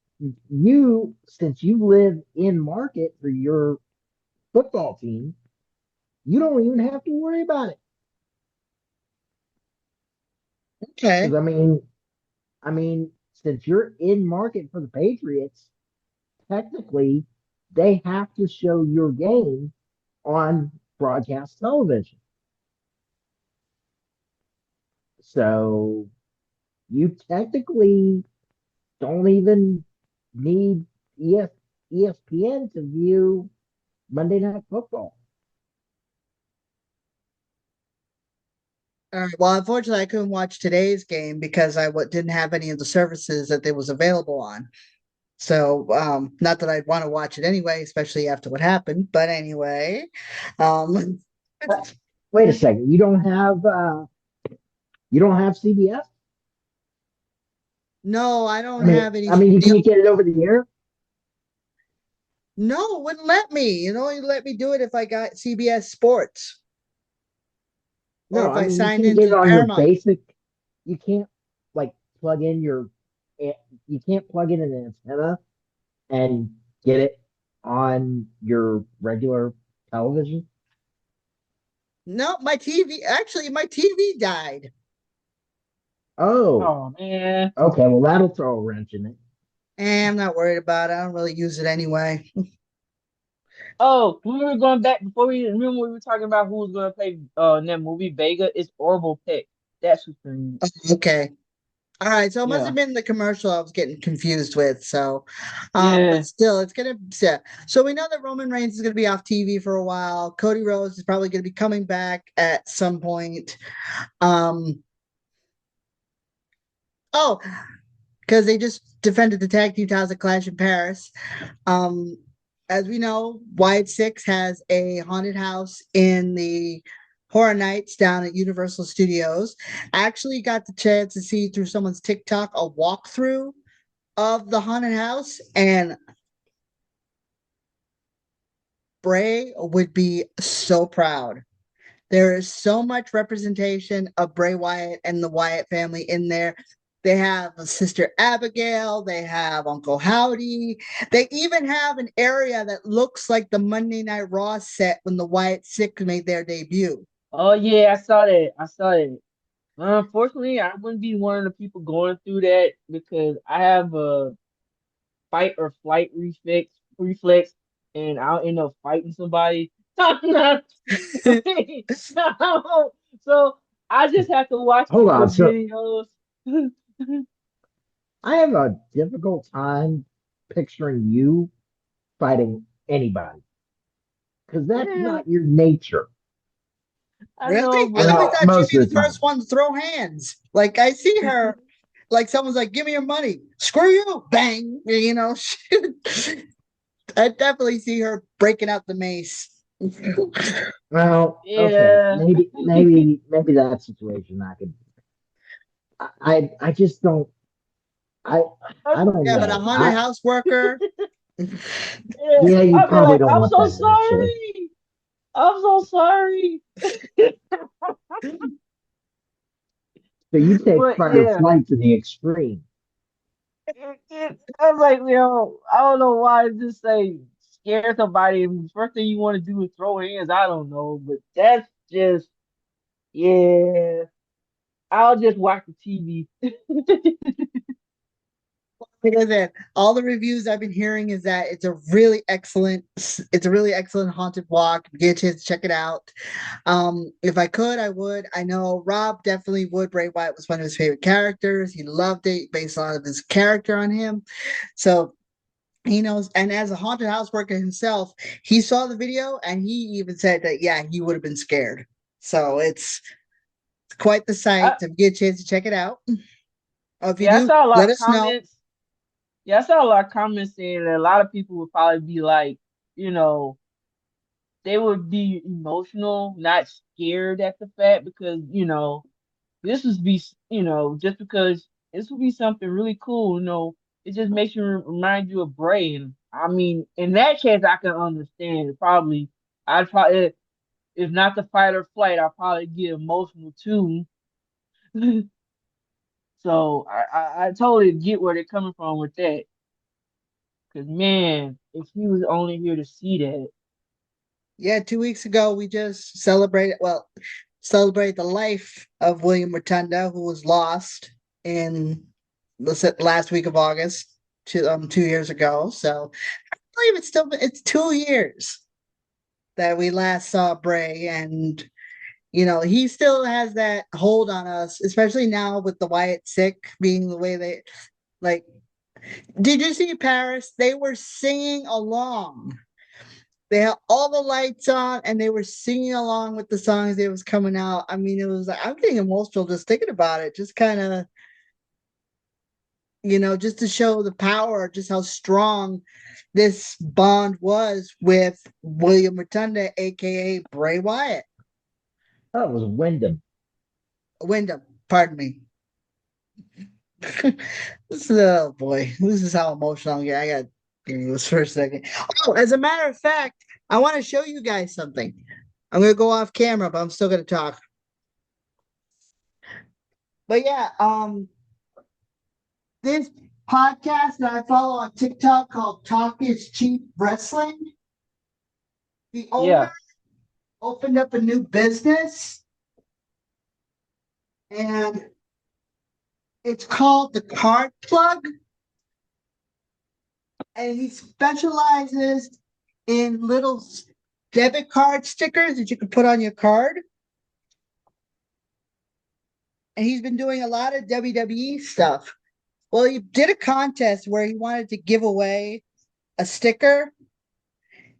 you, since you live in market for your football team, you don't even have to worry about it. Okay. Because I mean, since you're in market for the Patriots, technically they have to show your game on broadcast television. So you technically don't even need ESPN to view Monday Night Football. All right. Well, unfortunately, I couldn't watch today's game because didn't have any of the services that they was available on. So, not that I'd want to watch it anyway, especially after what happened. But anyway, um, Uh, Wait a second, you don't have CBS? no, I I don't mean, have any. I mean, you can't get it over the air. No, it wouldn't let me. It only let me do it if I got CBS Sports or No, if I I mean you signed can't get into it the on your Paramount. basic. You can't like plug in your. You can't plug in an antenna and get it on your regular television. No, my TV, actually, my TV died. Oh, Oh man. okay. Well, that'll throw a wrench in it. And I'm not worried about it. I don't really use it anyway. Oh, we were going back before we remember we were talking about who was gonna play in that movie Vega. It's Orville Peck. That's who's playing it. Okay. All right. So it must have Yeah. been the commercial I was getting confused with. So, but Yeah. still, it's gonna. Yeah. So we know that Roman Reigns is gonna be off TV for a while. Cody Rhodes is probably gonna be coming back at some point. Um. Oh, because they just defended the tag team titles at Clash in Paris. Um, as we know, Wyatt Six has a haunted house in the Horror Nights down at Universal Studios. I actually got the chance to see through someone's TikTok a walkthrough of the haunted house, and Bray would be so proud. There is so much representation of Bray Wyatt and the Wyatt family in there. They have a sister Abigail, they have Uncle Howdy. They even have an area that looks like the Monday Night Raw set when the Wyatt Six made their debut. Oh yeah, I saw that. I saw it. Unfortunately, I wouldn't be one of the people going through that because I have a fight or flight reflex, and I'll end up fighting somebody. I'm not. No. So I just have to watch Hold the on. So videos. I have a difficult time picturing you fighting anybody because that's Yeah, not your nature. I know, Really? I always Well, but thought she'd most be of the the time. first one to throw hands. Like I see her, like someone's like, "Give me your money." Screw you! Bang! I definitely see her breaking out the mace. Well, okay, yeah. maybe that situation I could. I just don't. I I don't Yeah, but a know. haunted house worker. Yeah, Yeah, you I'll be probably like, don't I'm want so that actually. sorry. I'm so sorry. So you take But fight or yeah, flight to the extreme. I was like, I don't know why just say scare somebody and the first thing you want to do is throw hands. I don't know, but that's just yeah. I'll just watch the TV. Like I said, all the reviews I've been hearing is that it's a really excellent haunted walk. Get a chance to check it out. If I could, I would. I know Rob definitely would. Bray Wyatt was one of his favorite characters. He loved it, based a lot of his character on him. So he knows, and as a haunted house worker himself, he saw the video and he even said that yeah, he would have been scared. So it's quite the sight. I, To get a chance to check it out. If you yeah, I do, saw a lot let of us know. comments. Yeah, I saw a lot of comments saying that a lot of people would probably be like, you know, they would be emotional, not scared at the fact because, this would be, just because this would be something really cool, it just makes you remind you of Bray. And I mean, in that case, I can understand. Probably, I'd probably, if not the fight or flight, I'd probably get emotional too. So I totally get where they're coming from with that. Cause man, if he was only here to see that, Yeah, 2 weeks ago we just celebrate the life of William Rotunda, who was lost in the last week of August, 2 years ago. So I believe it's 2 years that we last saw Bray, and he still has that hold on us, especially now with the Wyatt sick being the way they like. Did you see Paris? They were singing along. They had all the lights on and they were singing along with the songs that was coming out. I mean, it was like I'm getting emotional just thinking about it. Just kind of, just to show the power, just how strong this bond was with William Rotunda, aka Bray Wyatt. Oh, it was Wyndham. Wyndham, pardon me. Oh boy, this is how emotional I'm getting. I got give me this for a second. Oh, as a matter of fact, I want to show you guys something. I'm gonna go off camera, but I'm still gonna talk. But yeah, this podcast that I follow on TikTok called Talk is Cheap Wrestling. The owner yeah. opened up a new business and it's called the Card Plug. And he specializes in little debit card stickers that you can put on your card. And he's been doing a lot of WWE stuff. Well, he did a contest where he wanted to give away a sticker,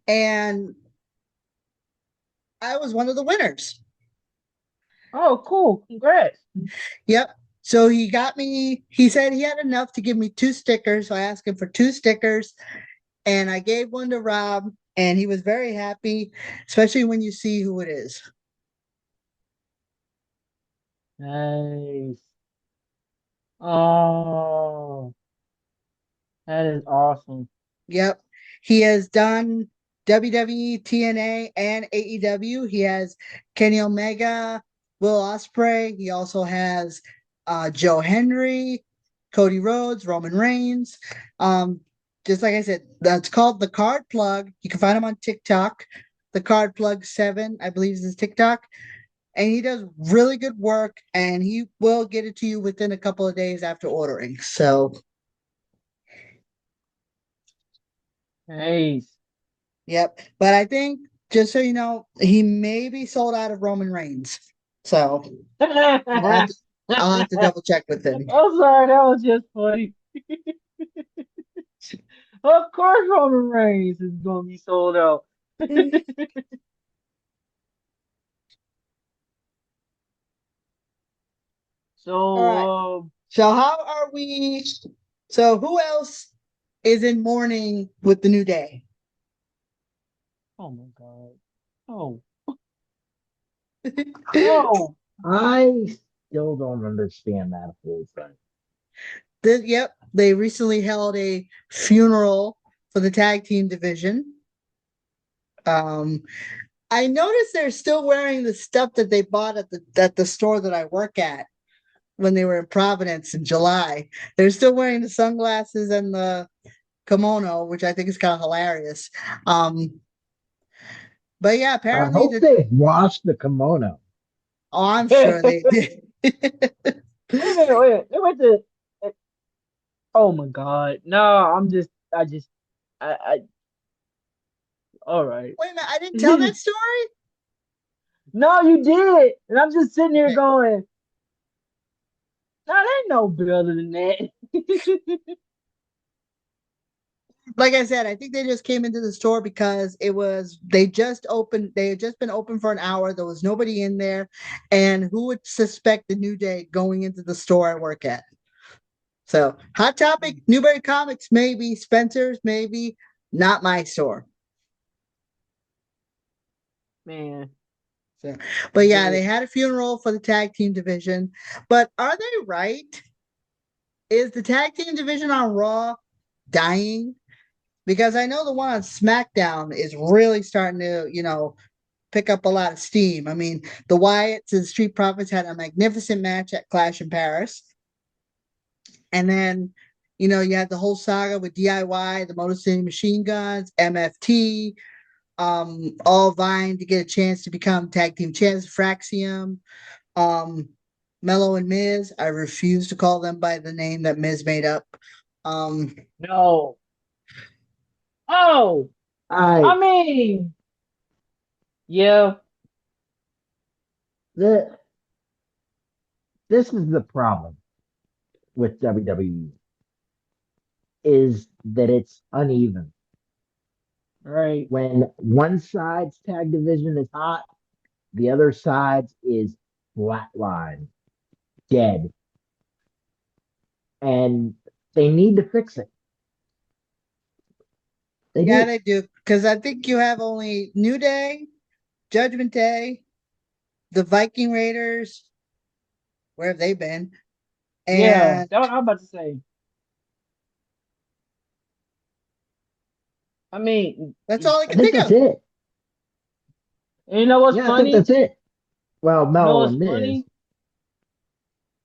and I was one of the winners. Oh, cool. Congrats. Yep. So he said he had enough to give me two stickers. So I asked him for two stickers and I gave one to Rob and he was very happy, especially when you see who it is. Nice. Oh, that is awesome. Yep. He has done WWE, TNA, and AEW. He has Kenny Omega, Will Ospreay. He also has Joe Henry, Cody Rhodes, Roman Reigns. Um, just like I said, that's called the Card Plug. You can find him on TikTok. The Card Plug 7, I believe, is his TikTok. And he does really good work, and he will get it to you within a couple of days after ordering. So, Nice. yep. But I think, just so you know, he may be sold out of Roman Reigns. So we'll have I'm to, I'll have to double check with him. sorry, that was just funny. Of course, Roman Reigns is gonna be sold out. All right. So, So how are we? So who else is in mourning with the new day? oh my God. Oh, oh, I still don't understand that whole thing. Yep, they recently held a funeral for the tag team division. Um, I noticed they're still wearing the stuff that they bought at the store that I work at. when they were in Providence in July. They're still wearing the sunglasses and the kimono, which I think is kind of hilarious. Um, but yeah, I apparently hope the they washed the kimono. oh, I'm sure Wait they did. a minute, wait a minute. They went to. Oh my God! No, I. All right. Wait a minute, I didn't tell that story. No, you did, and I'm just sitting here Okay. going, "No, they know better than that." Like I said, I think they just came into the store because it was they just opened. They had just been open for an hour. There was nobody in there, and who would suspect the New Day going into the store I work at? So, Hot Topic, Newberry Comics, maybe Spencer's, maybe not my store. Man, So, but yeah, but they had a funeral for the tag team division. But are they right? Is the tag team division on Raw dying? Because I know the one on SmackDown is really starting to, pick up a lot of steam. I mean, the Wyatts and Street Profits had a magnificent match at Clash in Paris. And then, you had the whole saga with DIY, the Motor City Machine Guns, MFT, all vying to get a chance to become tag team champs, Fraxium, um, Mello and Miz. I refuse to call them by the name that Miz made up. Um, no. Oh, I I mean, yeah, the this is the problem with WWE is that it's uneven. right. When one side's tag division is hot, the other side's is flatline, dead, and they need to fix it. They yeah, do. they do. Because I think you have only New Day, Judgment Day, the Viking Raiders. Where have they been? Yeah, And that's what I'm about to say. I mean, that's all I I can think think that's of. it. and you know what's Yeah, I think funny? that's it. Well, You know Mello what's and Miz. funny?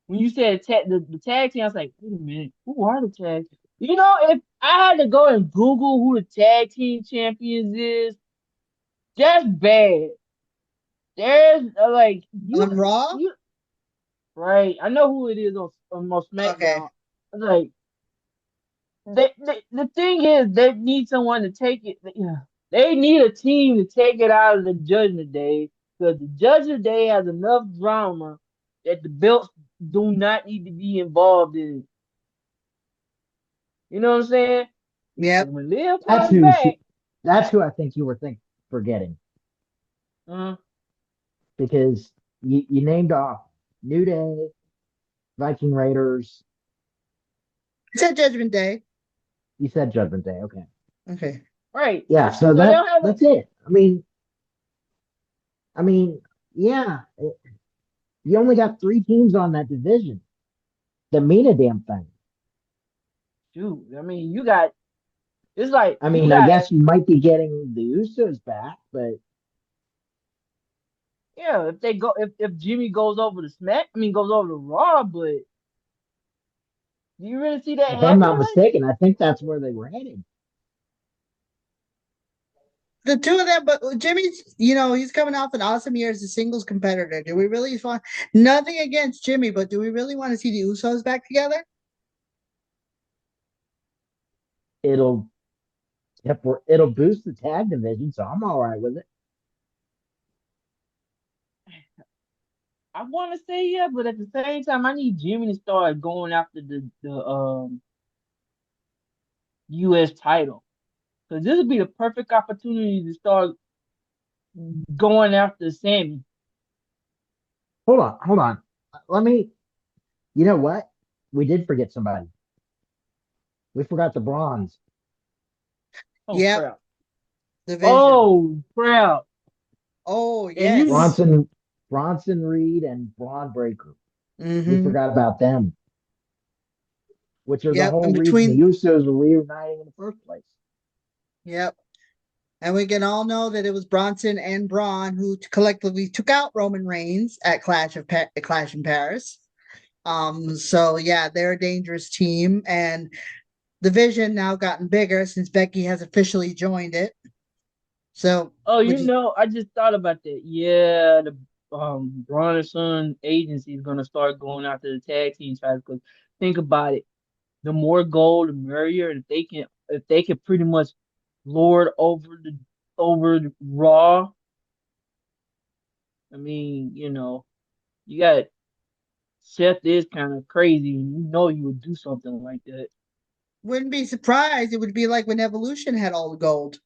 When you said the tag team, I was like, wait a minute, who are the tag? You know, if I had to go and Google who the tag team champions is, that's bad. There's like On Raw? you right. I know who it is on Okay. SmackDown. It's like the thing is they need someone to take it. Yeah, they need a team to take it out of the Judgment Day because the Judgment Day has enough drama that the belts do not need to be involved in. You know what I'm saying? Yep. Because when Liv That's comes who back, she. That's who I think you were forgetting uh, because you named off New Day, Viking Raiders. It's at Judgment Day. You said Judgment Day. Okay. Okay. right? Yeah. So So they don't have a that's it. I mean, yeah. You only got three teams on that division that mean a damn thing. shoot. I mean, you got it's like I you mean, I got guess you might be getting the Usos back, but yeah. If they go, if Jimmy goes over to Smack, I mean goes over to Raw, but do you really see that if I'm not happening? mistaken, I think that's where they were headed. The two of them, but Jimmy's, he's coming off an awesome year as a singles competitor. Do we really want nothing against Jimmy, but do we really want to see the Usos back together? It'll it'll boost the tag division, so I'm all right with it. I want to say yeah, but at the same time, I need Jimmy to start going after the U.S. title because this would be the perfect opportunity to start going after Sammy. Hold on. Let me. You know what? We did forget somebody. We forgot the Bronze. Oh Yep. crap! Division. Oh crap! Oh, And you yes. Bronson Reed, and Braun Breaker. We Mm-hmm. forgot about them, which are the Yep. whole And reason the between, Usos were reuniting in the first place. yep. And we can all know that it was Bronson and Braun who collectively took out Roman Reigns at Clash in Paris. So yeah, they're a dangerous team, and the division now gotten bigger since Becky has officially joined it. So, Oh, which is I just thought about that. Yeah, the Braun and Son agency is gonna start going after the tag team titles. Because think about it, the more gold, the merrier. And if they can pretty much lord over the Raw. I mean, you got Seth is kind of crazy, and you would do something like that. wouldn't be surprised. It would be like when Evolution had all the gold.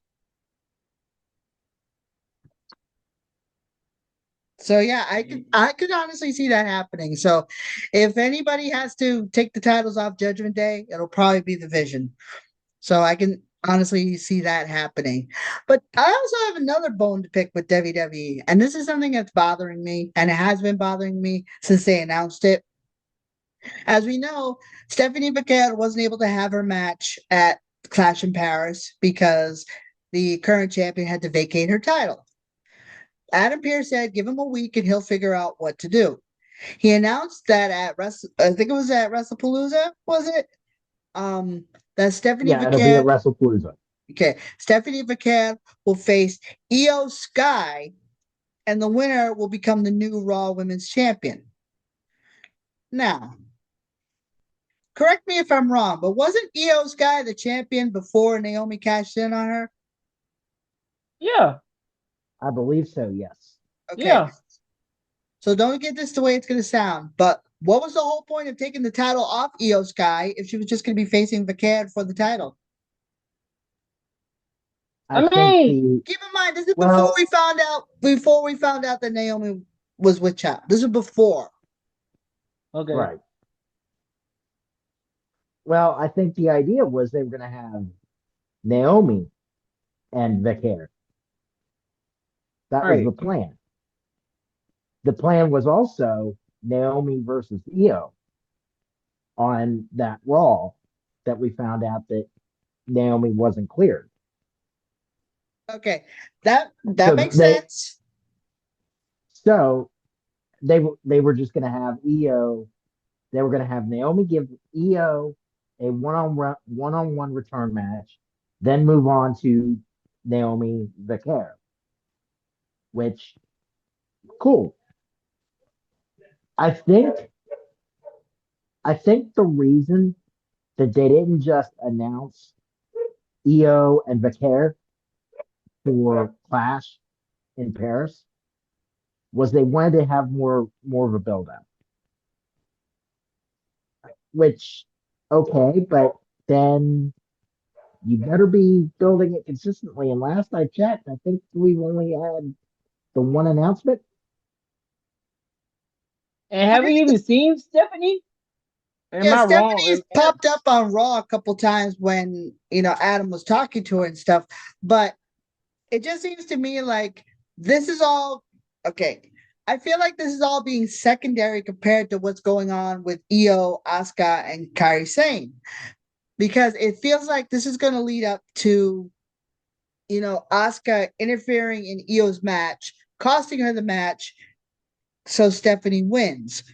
So yeah, I could honestly see that happening. So if anybody has to take the titles off Judgment Day, it'll probably be the Vision. So I can honestly see that happening. But I also have another bone to pick with WWE, and this is something that's bothering me, and it has been bothering me since they announced it. As we know, Stephanie Becker wasn't able to have her match at Clash in Paris because the current champion had to vacate her title. Adam Pearce said, give him a week and he'll figure out what to do. He announced that I think it was at WrestlePalooza, was it? Um, that Stephanie Yeah, it'll be at Becker, WrestlePalooza. okay, Stephanie Becker will face Io Sky, and the winner will become the new Raw Women's Champion. Now, correct me if I'm wrong, but wasn't Io Sky the champion before Naomi cashed in on her? Yeah, I believe so, yes. Okay, yeah. so don't get this the way it's going to sound. But what was the whole point of taking the title off Io Sky if she was just going to be facing Vacad for the title? I I think mean, the, Keep in mind, this is well, before we found out that Naomi was with Chop. This is before. okay. right. Well, I think the idea was they were going to have Naomi and Vic Hair. That was the Right. plan. The plan was also Naomi versus Io on that Raw that we found out that Naomi wasn't cleared. Okay, that So makes they sense. so they were just going to have Io. They were going to have Naomi give Io a one on one return match, then move on to Naomi Vicaire, which cool. I think I think the reason that they didn't just announce Io and Vicaire for Clash in Paris was they wanted to have more of a build up. Which okay, but then you better be building it consistently. And last I checked, I think we've only had the one announcement. And I have mean, you even seen Stephanie? Or am yeah, I wrong? Stephanie's popped up on Raw a couple times when Adam was talking to her and stuff, but it just seems to me like this is all okay. I feel like this is all being secondary compared to what's going on with Io, Asuka, and Kairi Sane because it feels like this is going to lead up to Asuka interfering in Io's match, costing her the match, so Stephanie wins.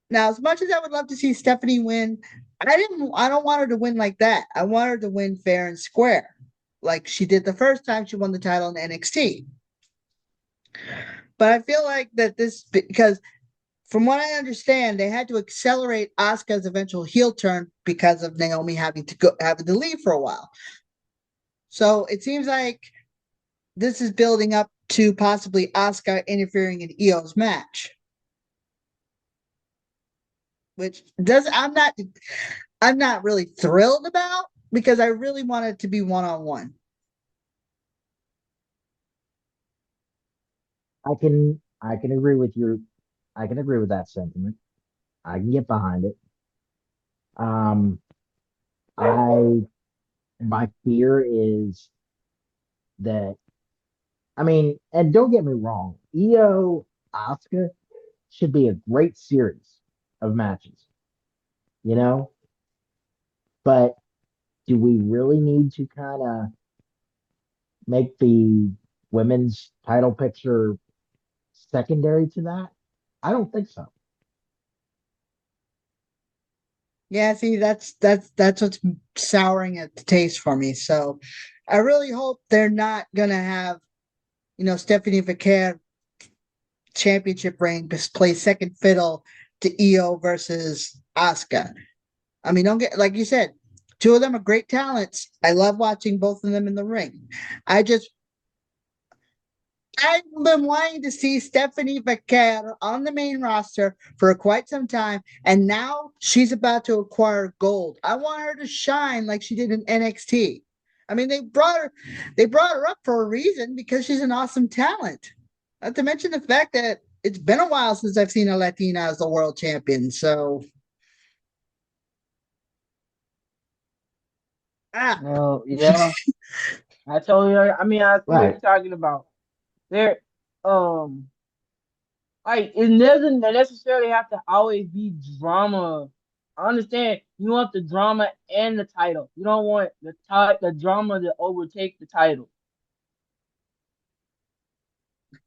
Now, as much as I would love to see Stephanie win, I don't want her to win like that. I want her to win fair and square, like she did the first time she won the title in NXT. But I feel like that this because from what I understand, they had to accelerate Asuka's eventual heel turn because of Naomi having to leave for a while. So it seems like this is building up to possibly Asuka interfering in Io's match, which does I'm not really thrilled about because I really want it to be one on one. I can agree with your I can agree with that sentiment. I can get behind it. Um, I my fear is that I mean, and don't get me wrong, Io Asuka should be a great series of matches, you know. But do we really need to kind of make the women's title picture secondary to that? I don't think so. Yeah, see, that's what's souring at the taste for me. So I really hope they're not gonna have, Stephanie Vaquer championship reign just play second fiddle to Io versus Asuka. I mean, don't get like you said, two of them are great talents. I love watching both of them in the ring. I just I've been wanting to see Stephanie Vaquer on the main roster for quite some time, and now she's about to acquire gold. I want her to shine like she did in NXT. I mean, they brought her up for a reason because she's an awesome talent. Not to mention the fact that it's been a while since I've seen a Latina as the world champion. So, ah, Well, yeah, I told you. I mean, I see what Right. you're talking about. There, um, like it doesn't necessarily have to always be drama. I understand you want the drama and the title. You don't want the drama to overtake the title.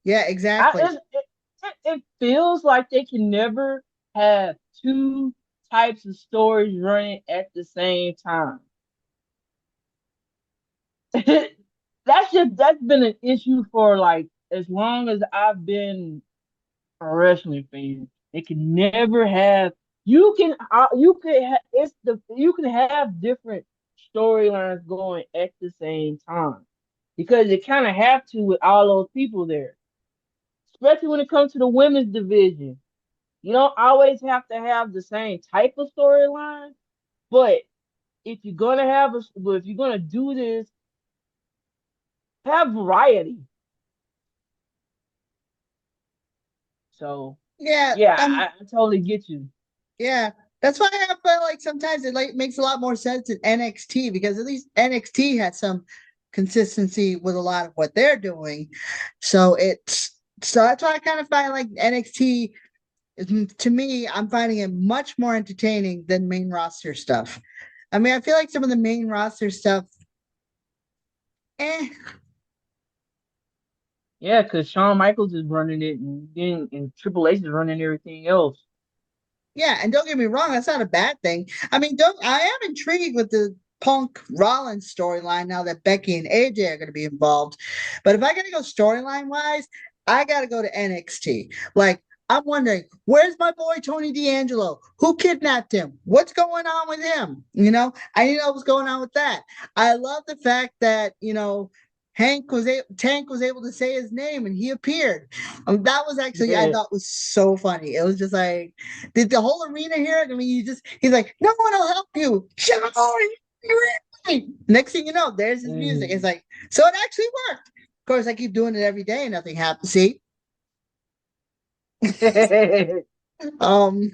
yeah, I exactly. it feels like they can never have two types of stories running at the same time. That's been an issue for like as long as I've been a wrestling fan. They can never have. You could it's the you can have different storylines going at the same time because you kind of have to with all those people there, especially when it comes to the women's division. You don't always have to have the same type of storyline, but if you're gonna do this, have variety. So Yeah, yeah, I totally get you. yeah, that's why I feel like sometimes it like makes a lot more sense in NXT because at least NXT has some consistency with a lot of what they're doing. So that's why I kind of find like NXT is to me, I'm finding it much more entertaining than main roster stuff. I mean, I feel like some of the main roster stuff, eh, Yeah, because Shawn Michaels is running it, and Triple H is running everything else. yeah, and don't get me wrong, that's not a bad thing. I mean, don't I am intrigued with the Punk Rollins storyline now that Becky and AJ are going to be involved. But if I got to go storyline wise, I got to go to NXT. Like, I'm wondering, where's my boy Tony D'Angelo? Who kidnapped him? What's going on with him? I need to know what's going on with that. I love the fact that, Tank was able to say his name and he appeared. That was actually I Yeah. thought was so funny. It was just like, did the whole arena hear it? I mean, he's like, no one will help you. Shut up. Next thing you know, there's his music. It's Mm. like, so it actually worked. Of course, I keep doing it every day and nothing happens. See? Um,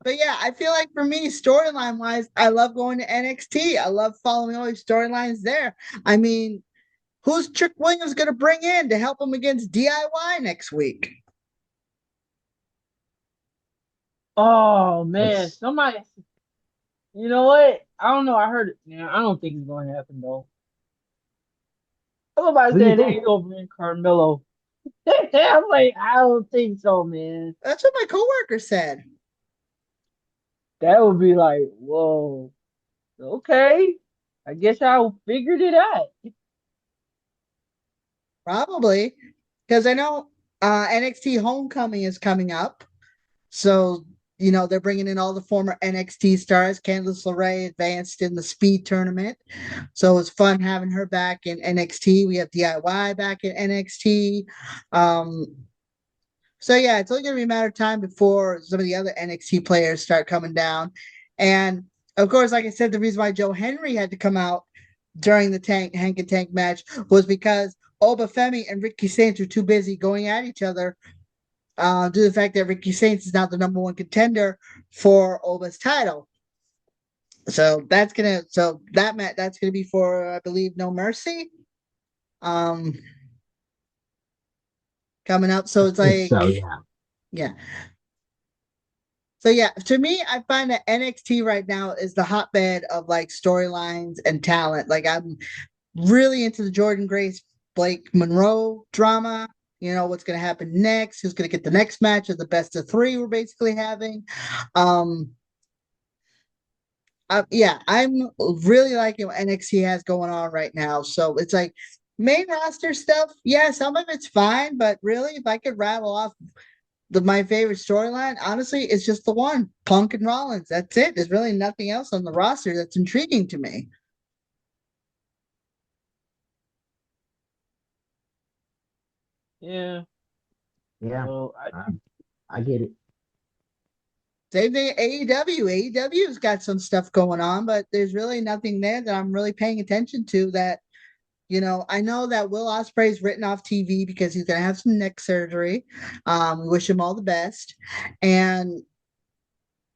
but yeah, I feel like for me, storyline wise, I love going to NXT. I love following all these storylines there. I mean, who's Trick Williams gonna bring in to help him against DIY next week? Oh man, That's somebody. You know what? I don't know. I heard it. Man, I don't think it's going to happen though. Somebody who do you said think? he's over in Carmelo. I'm like, I don't think so, man. That's what my coworker said. That would be like, whoa, okay. I guess I figured it out. Probably because I know NXT Homecoming is coming up. So, they're bringing in all the former NXT stars. Candice LeRae advanced in the speed tournament. So it was fun having her back in NXT. We have DIY back in NXT. Um, so, yeah, it's only going to be a matter of time before some of the other NXT players start coming down. And of course, like I said, the reason why Joe Henry had to come out during the Hank and Tank match was because Oba Femi and Ricky Saints were too busy going at each other due to the fact that Ricky Saints is now the number one contender for Oba's title. That's gonna be for I believe No Mercy um coming up. So I it's think like so. Yeah. yeah. So yeah, to me, I find that NXT right now is the hotbed of like storylines and talent. Like I'm really into the Jordan Grace Blake Monroe drama. What's going to happen next? Who's going to get the next match of the best of three? We're basically having. Um, Yeah, I'm really liking what NXT has going on right now. So it's like main roster stuff. Yeah, some of it's fine, but really, if I could rattle off my favorite storyline, honestly, it's just the one Punk and Rollins. That's it. There's really nothing else on the roster that's intriguing to me. Yeah. Yeah, So I, I get it. Same thing AEW. AEW's got some stuff going on, but there's really nothing there that I'm really paying attention to that. I know that Will Ospreay's written off TV because he's gonna have some neck surgery. We wish him all the best. And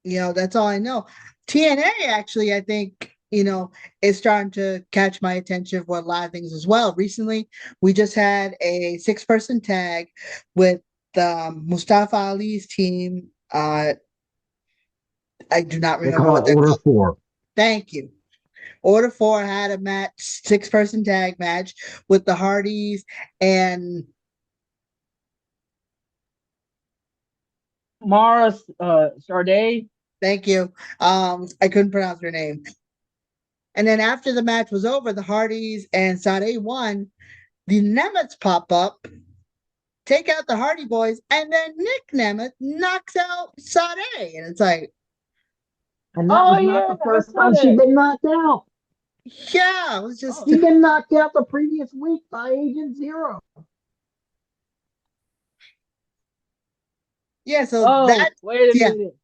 that's all I know. TNA actually, I think, is starting to catch my attention for a lot of things as well. Recently, we just had a six-person tag with Mustafa Ali's team. I do not They remember call it what they're Order called. 4. Thank you. Order 4 had a match, six-person tag match with the Hardys and Mara Sade. thank you. I couldn't pronounce her name. And then after the match was over, the Hardys and Sade won. The Nemets pop up, take out the Hardy Boys, and then Nick Nemeth knocks out Sade. And it's like, And that Oh was not yeah, the I first saw time she'd that. been knocked out. yeah, it was Oh, just, She'd been knocked out the previous week by Agent Zero. yeah, so that, oh, wait a yeah, minute.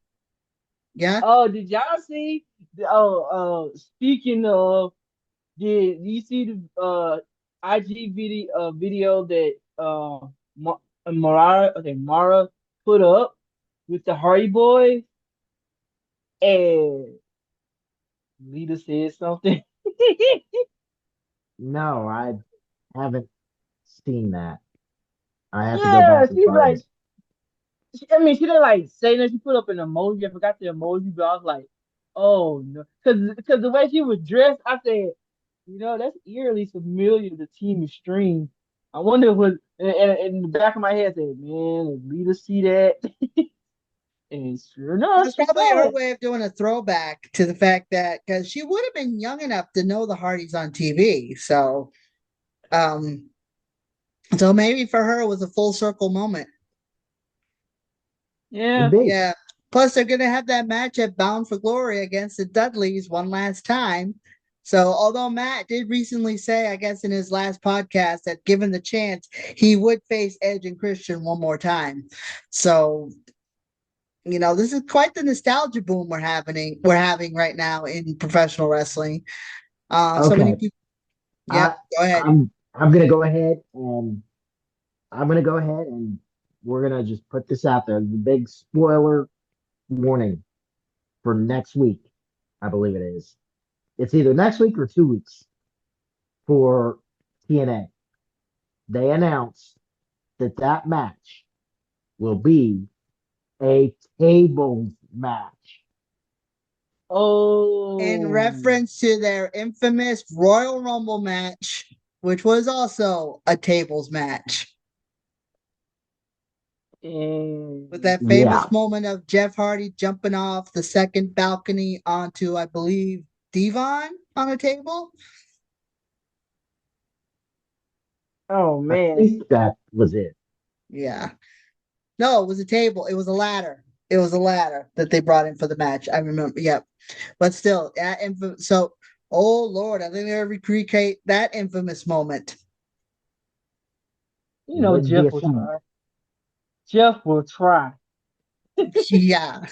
yeah. Oh, did y'all see? Speaking of, did you see the IG video that Mara put up with the Hardy Boys and Lita said something? No, I haven't seen that. I have to go Yeah, back and she's find like, it. I mean, she didn't like say that. She put up an emoji. I forgot the emoji, but I was like, oh no, because the way she was dressed, I said, that's eerily familiar to Team Extreme. I wonder what, and in the back of my head, I said, man, if Lita see that, and sure enough, That's she probably saw her it. way of doing a throwback to the fact that because she would have been young enough to know the Hardys on TV. Um, so maybe for her it was a full circle moment. Could Yeah. be. Yeah. Plus, they're going to have that match at Bound for Glory against the Dudleys one last time. So, although Matt did recently say, I guess, in his last podcast that given the chance, he would face Edge and Christian one more time. So, this is quite the nostalgia boom we're having right now in professional wrestling. So many Okay. people. Yep. I Go ahead. I'm gonna go ahead and we're gonna just put this out there. The big spoiler warning for next week, I believe it is. It's either next week or 2 weeks for TNA. They announced that match will be a tables match. In Oh, reference to their infamous Royal Rumble match, which was also a tables match. With and that Yeah. famous moment of Jeff Hardy jumping off the second balcony onto, I believe, Devon on a table. oh I man, think that was it. Yeah. No, it was a table. It was a ladder. It was a ladder that they brought in for the match. I remember. Yep. But still, so, oh Lord, I think they're recreate that infamous moment. Wouldn't be Jeff a will shame. try. Jeff will try. Yeah.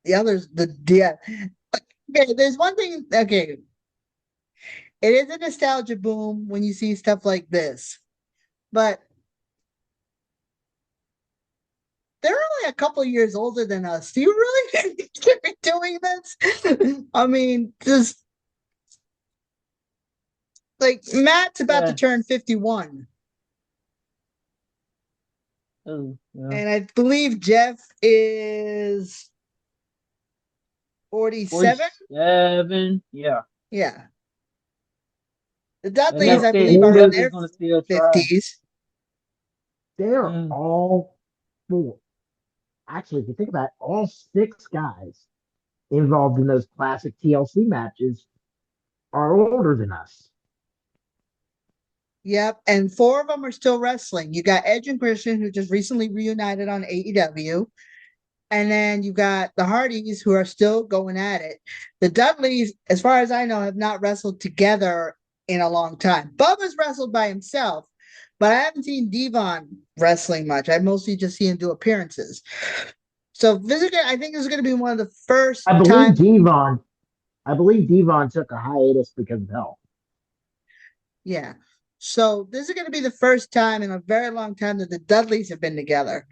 The others, yeah. Okay, there's one thing. Okay, it is a nostalgia boom when you see stuff like this, but they're only a couple years older than us. Do you really think they're doing this? I mean, just like Matt's about to Yeah. turn 51, Oh, yeah. and I believe Jeff is 47. 47. Yeah. Yeah. The And Dudleys, Jeff I said believe, are in Jeff Older. is their gonna still try. 50s. They're Mm. all four. Actually, if you think about it, all six guys involved in those classic TLC matches are older than us. Yep, and four of them are still wrestling. You got Edge and Christian, who just recently reunited on AEW. And then you got the Hardys, who are still going at it. The Dudleys, as far as I know, have not wrestled together in a long time. Bubba's wrestled by himself, but I haven't seen Devon wrestling much. I mostly just see him do appearances. So this is, I think this is going to be one of the first I believe time. Devon. I believe Devon took a hiatus because of health. Yeah. So this is going to be the first time in a very long time that the Dudleys have been together.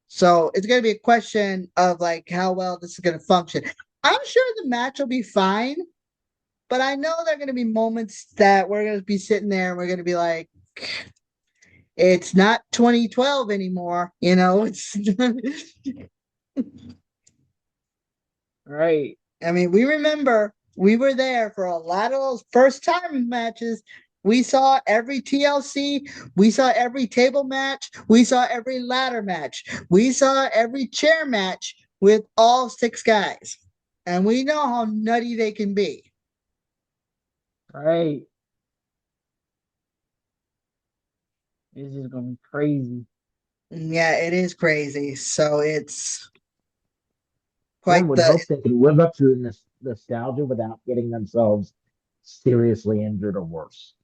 So it's going to be a question of like how well this is going to function. I'm sure the match will be fine, but I know there are going to be moments that we're going to be sitting there and we're going to be like, it's not 2012 anymore. You know, it's, Right. I mean, we remember we were there for a lot of those first time matches. We saw every TLC. We saw every table match. We saw every ladder match. We saw every chair match with all six guys. And we know how nutty they can be. Right. This is gonna be crazy. Yeah, it is crazy. So it's One quite would the hope they could live up to this nostalgia without getting themselves seriously injured or worse.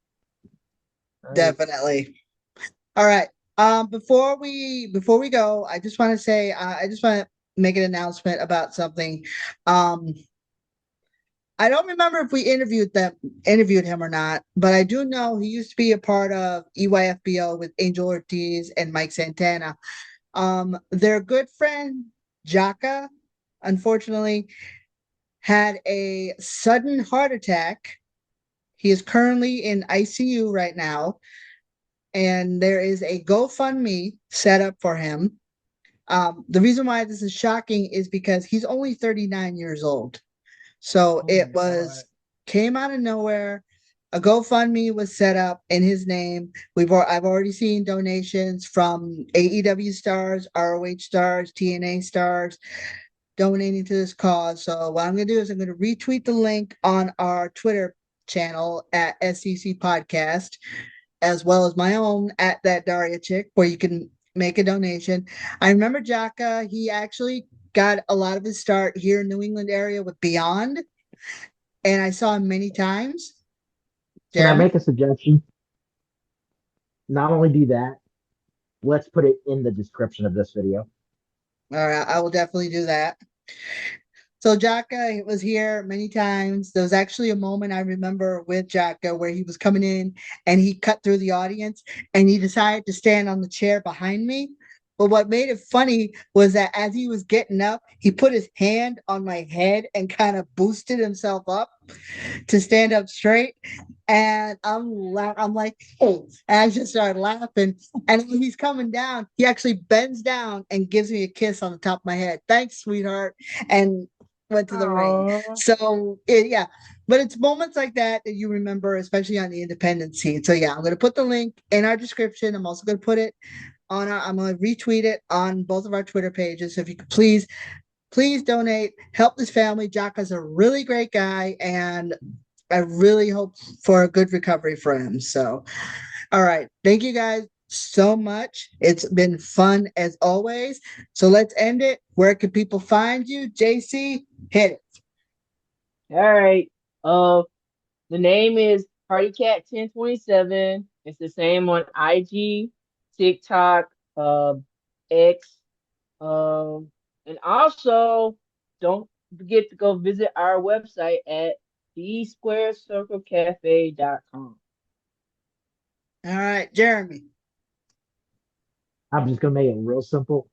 Right. definitely. All right. Before we go, I just want to say I just want to make an announcement about something. Um, I don't remember if we interviewed him or not, but I do know he used to be a part of EYFBO with Angel Ortiz and Mike Santana. Their good friend Jaka, unfortunately, had a sudden heart attack. He is currently in ICU right now, and there is a GoFundMe set up for him. The reason why this is shocking is because he's only 39 years old. So Oh it my God. was came out of nowhere. A GoFundMe was set up in his name. I've already seen donations from AEW stars, ROH stars, TNA stars donating to this cause. So what I'm going to do is I'm going to retweet the link on our Twitter channel at SCC Podcast, as well as my own at that Daria chick, where you can make a donation. I remember Jaka, he actually got a lot of his start here in New England area with Beyond, and I saw him many times. Can I Jeremy? make a suggestion? Not only do that, let's put it in the description of this video. All right, I will definitely do that. So Jaka was here many times. There was actually a moment I remember with Jaka where he was coming in and he cut through the audience and he decided to stand on the chair behind me. But what made it funny was that as he was getting up, he put his hand on my head and kind of boosted himself up to stand up straight. And I'm like, oh, and I just started laughing. And when he's coming down, he actually bends down and gives me a kiss on the top of my head. Thanks, sweetheart. And went to the ring. Oh. So yeah, but it's moments like that that you remember, especially on the independent scene. So yeah, I'm gonna put the link in our description. I'm also gonna put it on I'm gonna retweet it on both of our Twitter pages. So if you could please donate, help this family. Jaka's a really great guy, and I really hope for a good recovery for him. So, all right. Thank you guys so much. It's been fun as always. So let's end it. Where can people find you? JC, hit it. All right. Uh, the name is PartyCat1027. It's the same on IG, TikTok, X, and also don't forget to go visit our website at thesquarecirclecafe.com. All right, Jeremy. I'm just going to make it real simple.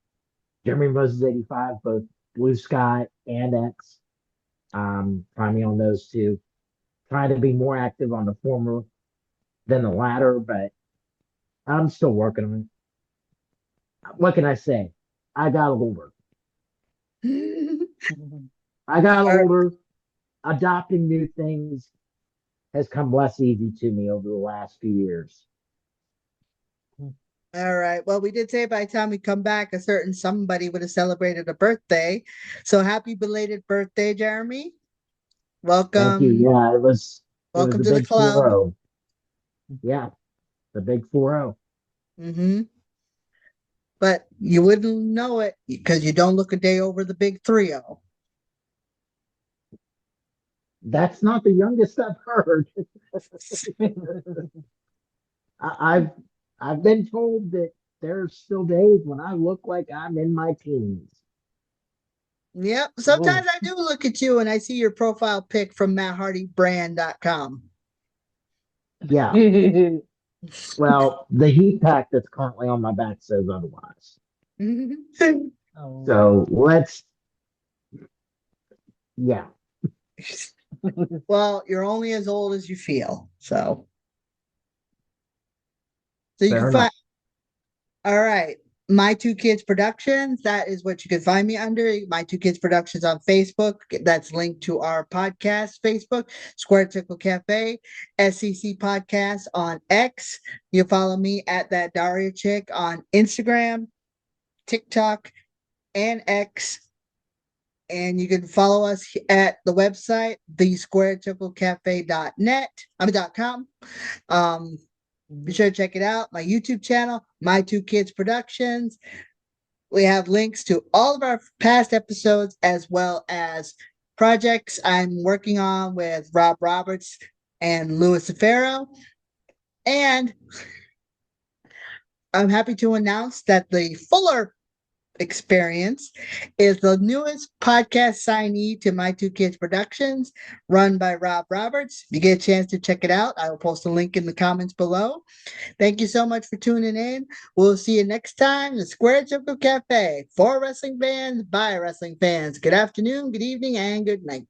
Jeremy Moses 85, both Blue Sky and X. Find me on those two. Trying to be more active on the former than the latter, but I'm still working on it. What can I say? I got older. I got All older. Adopting new things has come less easy to me over the last few years. All right. Well, we did say by the time we come back, a certain somebody would have celebrated a birthday. So happy belated birthday, Jeremy. Thank you. Welcome. Yeah, it was Welcome a to the big club. 4-0. Yeah, the big 4-0. Hmm. But you wouldn't know it because you don't look a day over the big 3-0. That's not the youngest I've heard. I've been told that there's still days when I look like I'm in my teens. Yep. Oh. Sometimes I do look at you and I see your profile pic from matthardybrand.com. Yeah. Well, the heat pack that's currently on my back says otherwise. Oh. So yeah, Well, you're only as old as you feel. So you can fair find, enough. all right. My Two Kids Productions, that is what you can find me under. My Two Kids Productions on Facebook. That's linked to our podcast, Facebook, Square Circle Cafe, SCC Podcast on X. You follow me at that Daria Chick on Instagram, TikTok, and X. And you can follow us at the website, thesquarecirclecafe.net. .com. Um, be sure to check it out. My YouTube channel, My Two Kids Productions. We have links to all of our past episodes as well as projects I'm working on with Rob Roberts and Louis Zafaro. And I'm happy to announce that the Fuller Experience is the newest podcast signee to My Two Kids Productions, run by Rob Roberts. If you get a chance to check it out, I will post a link in the comments below. Thank you so much for tuning in. We'll see you next time. The Square Circle Cafe for wrestling fans by wrestling fans. Good afternoon, good evening, and good night.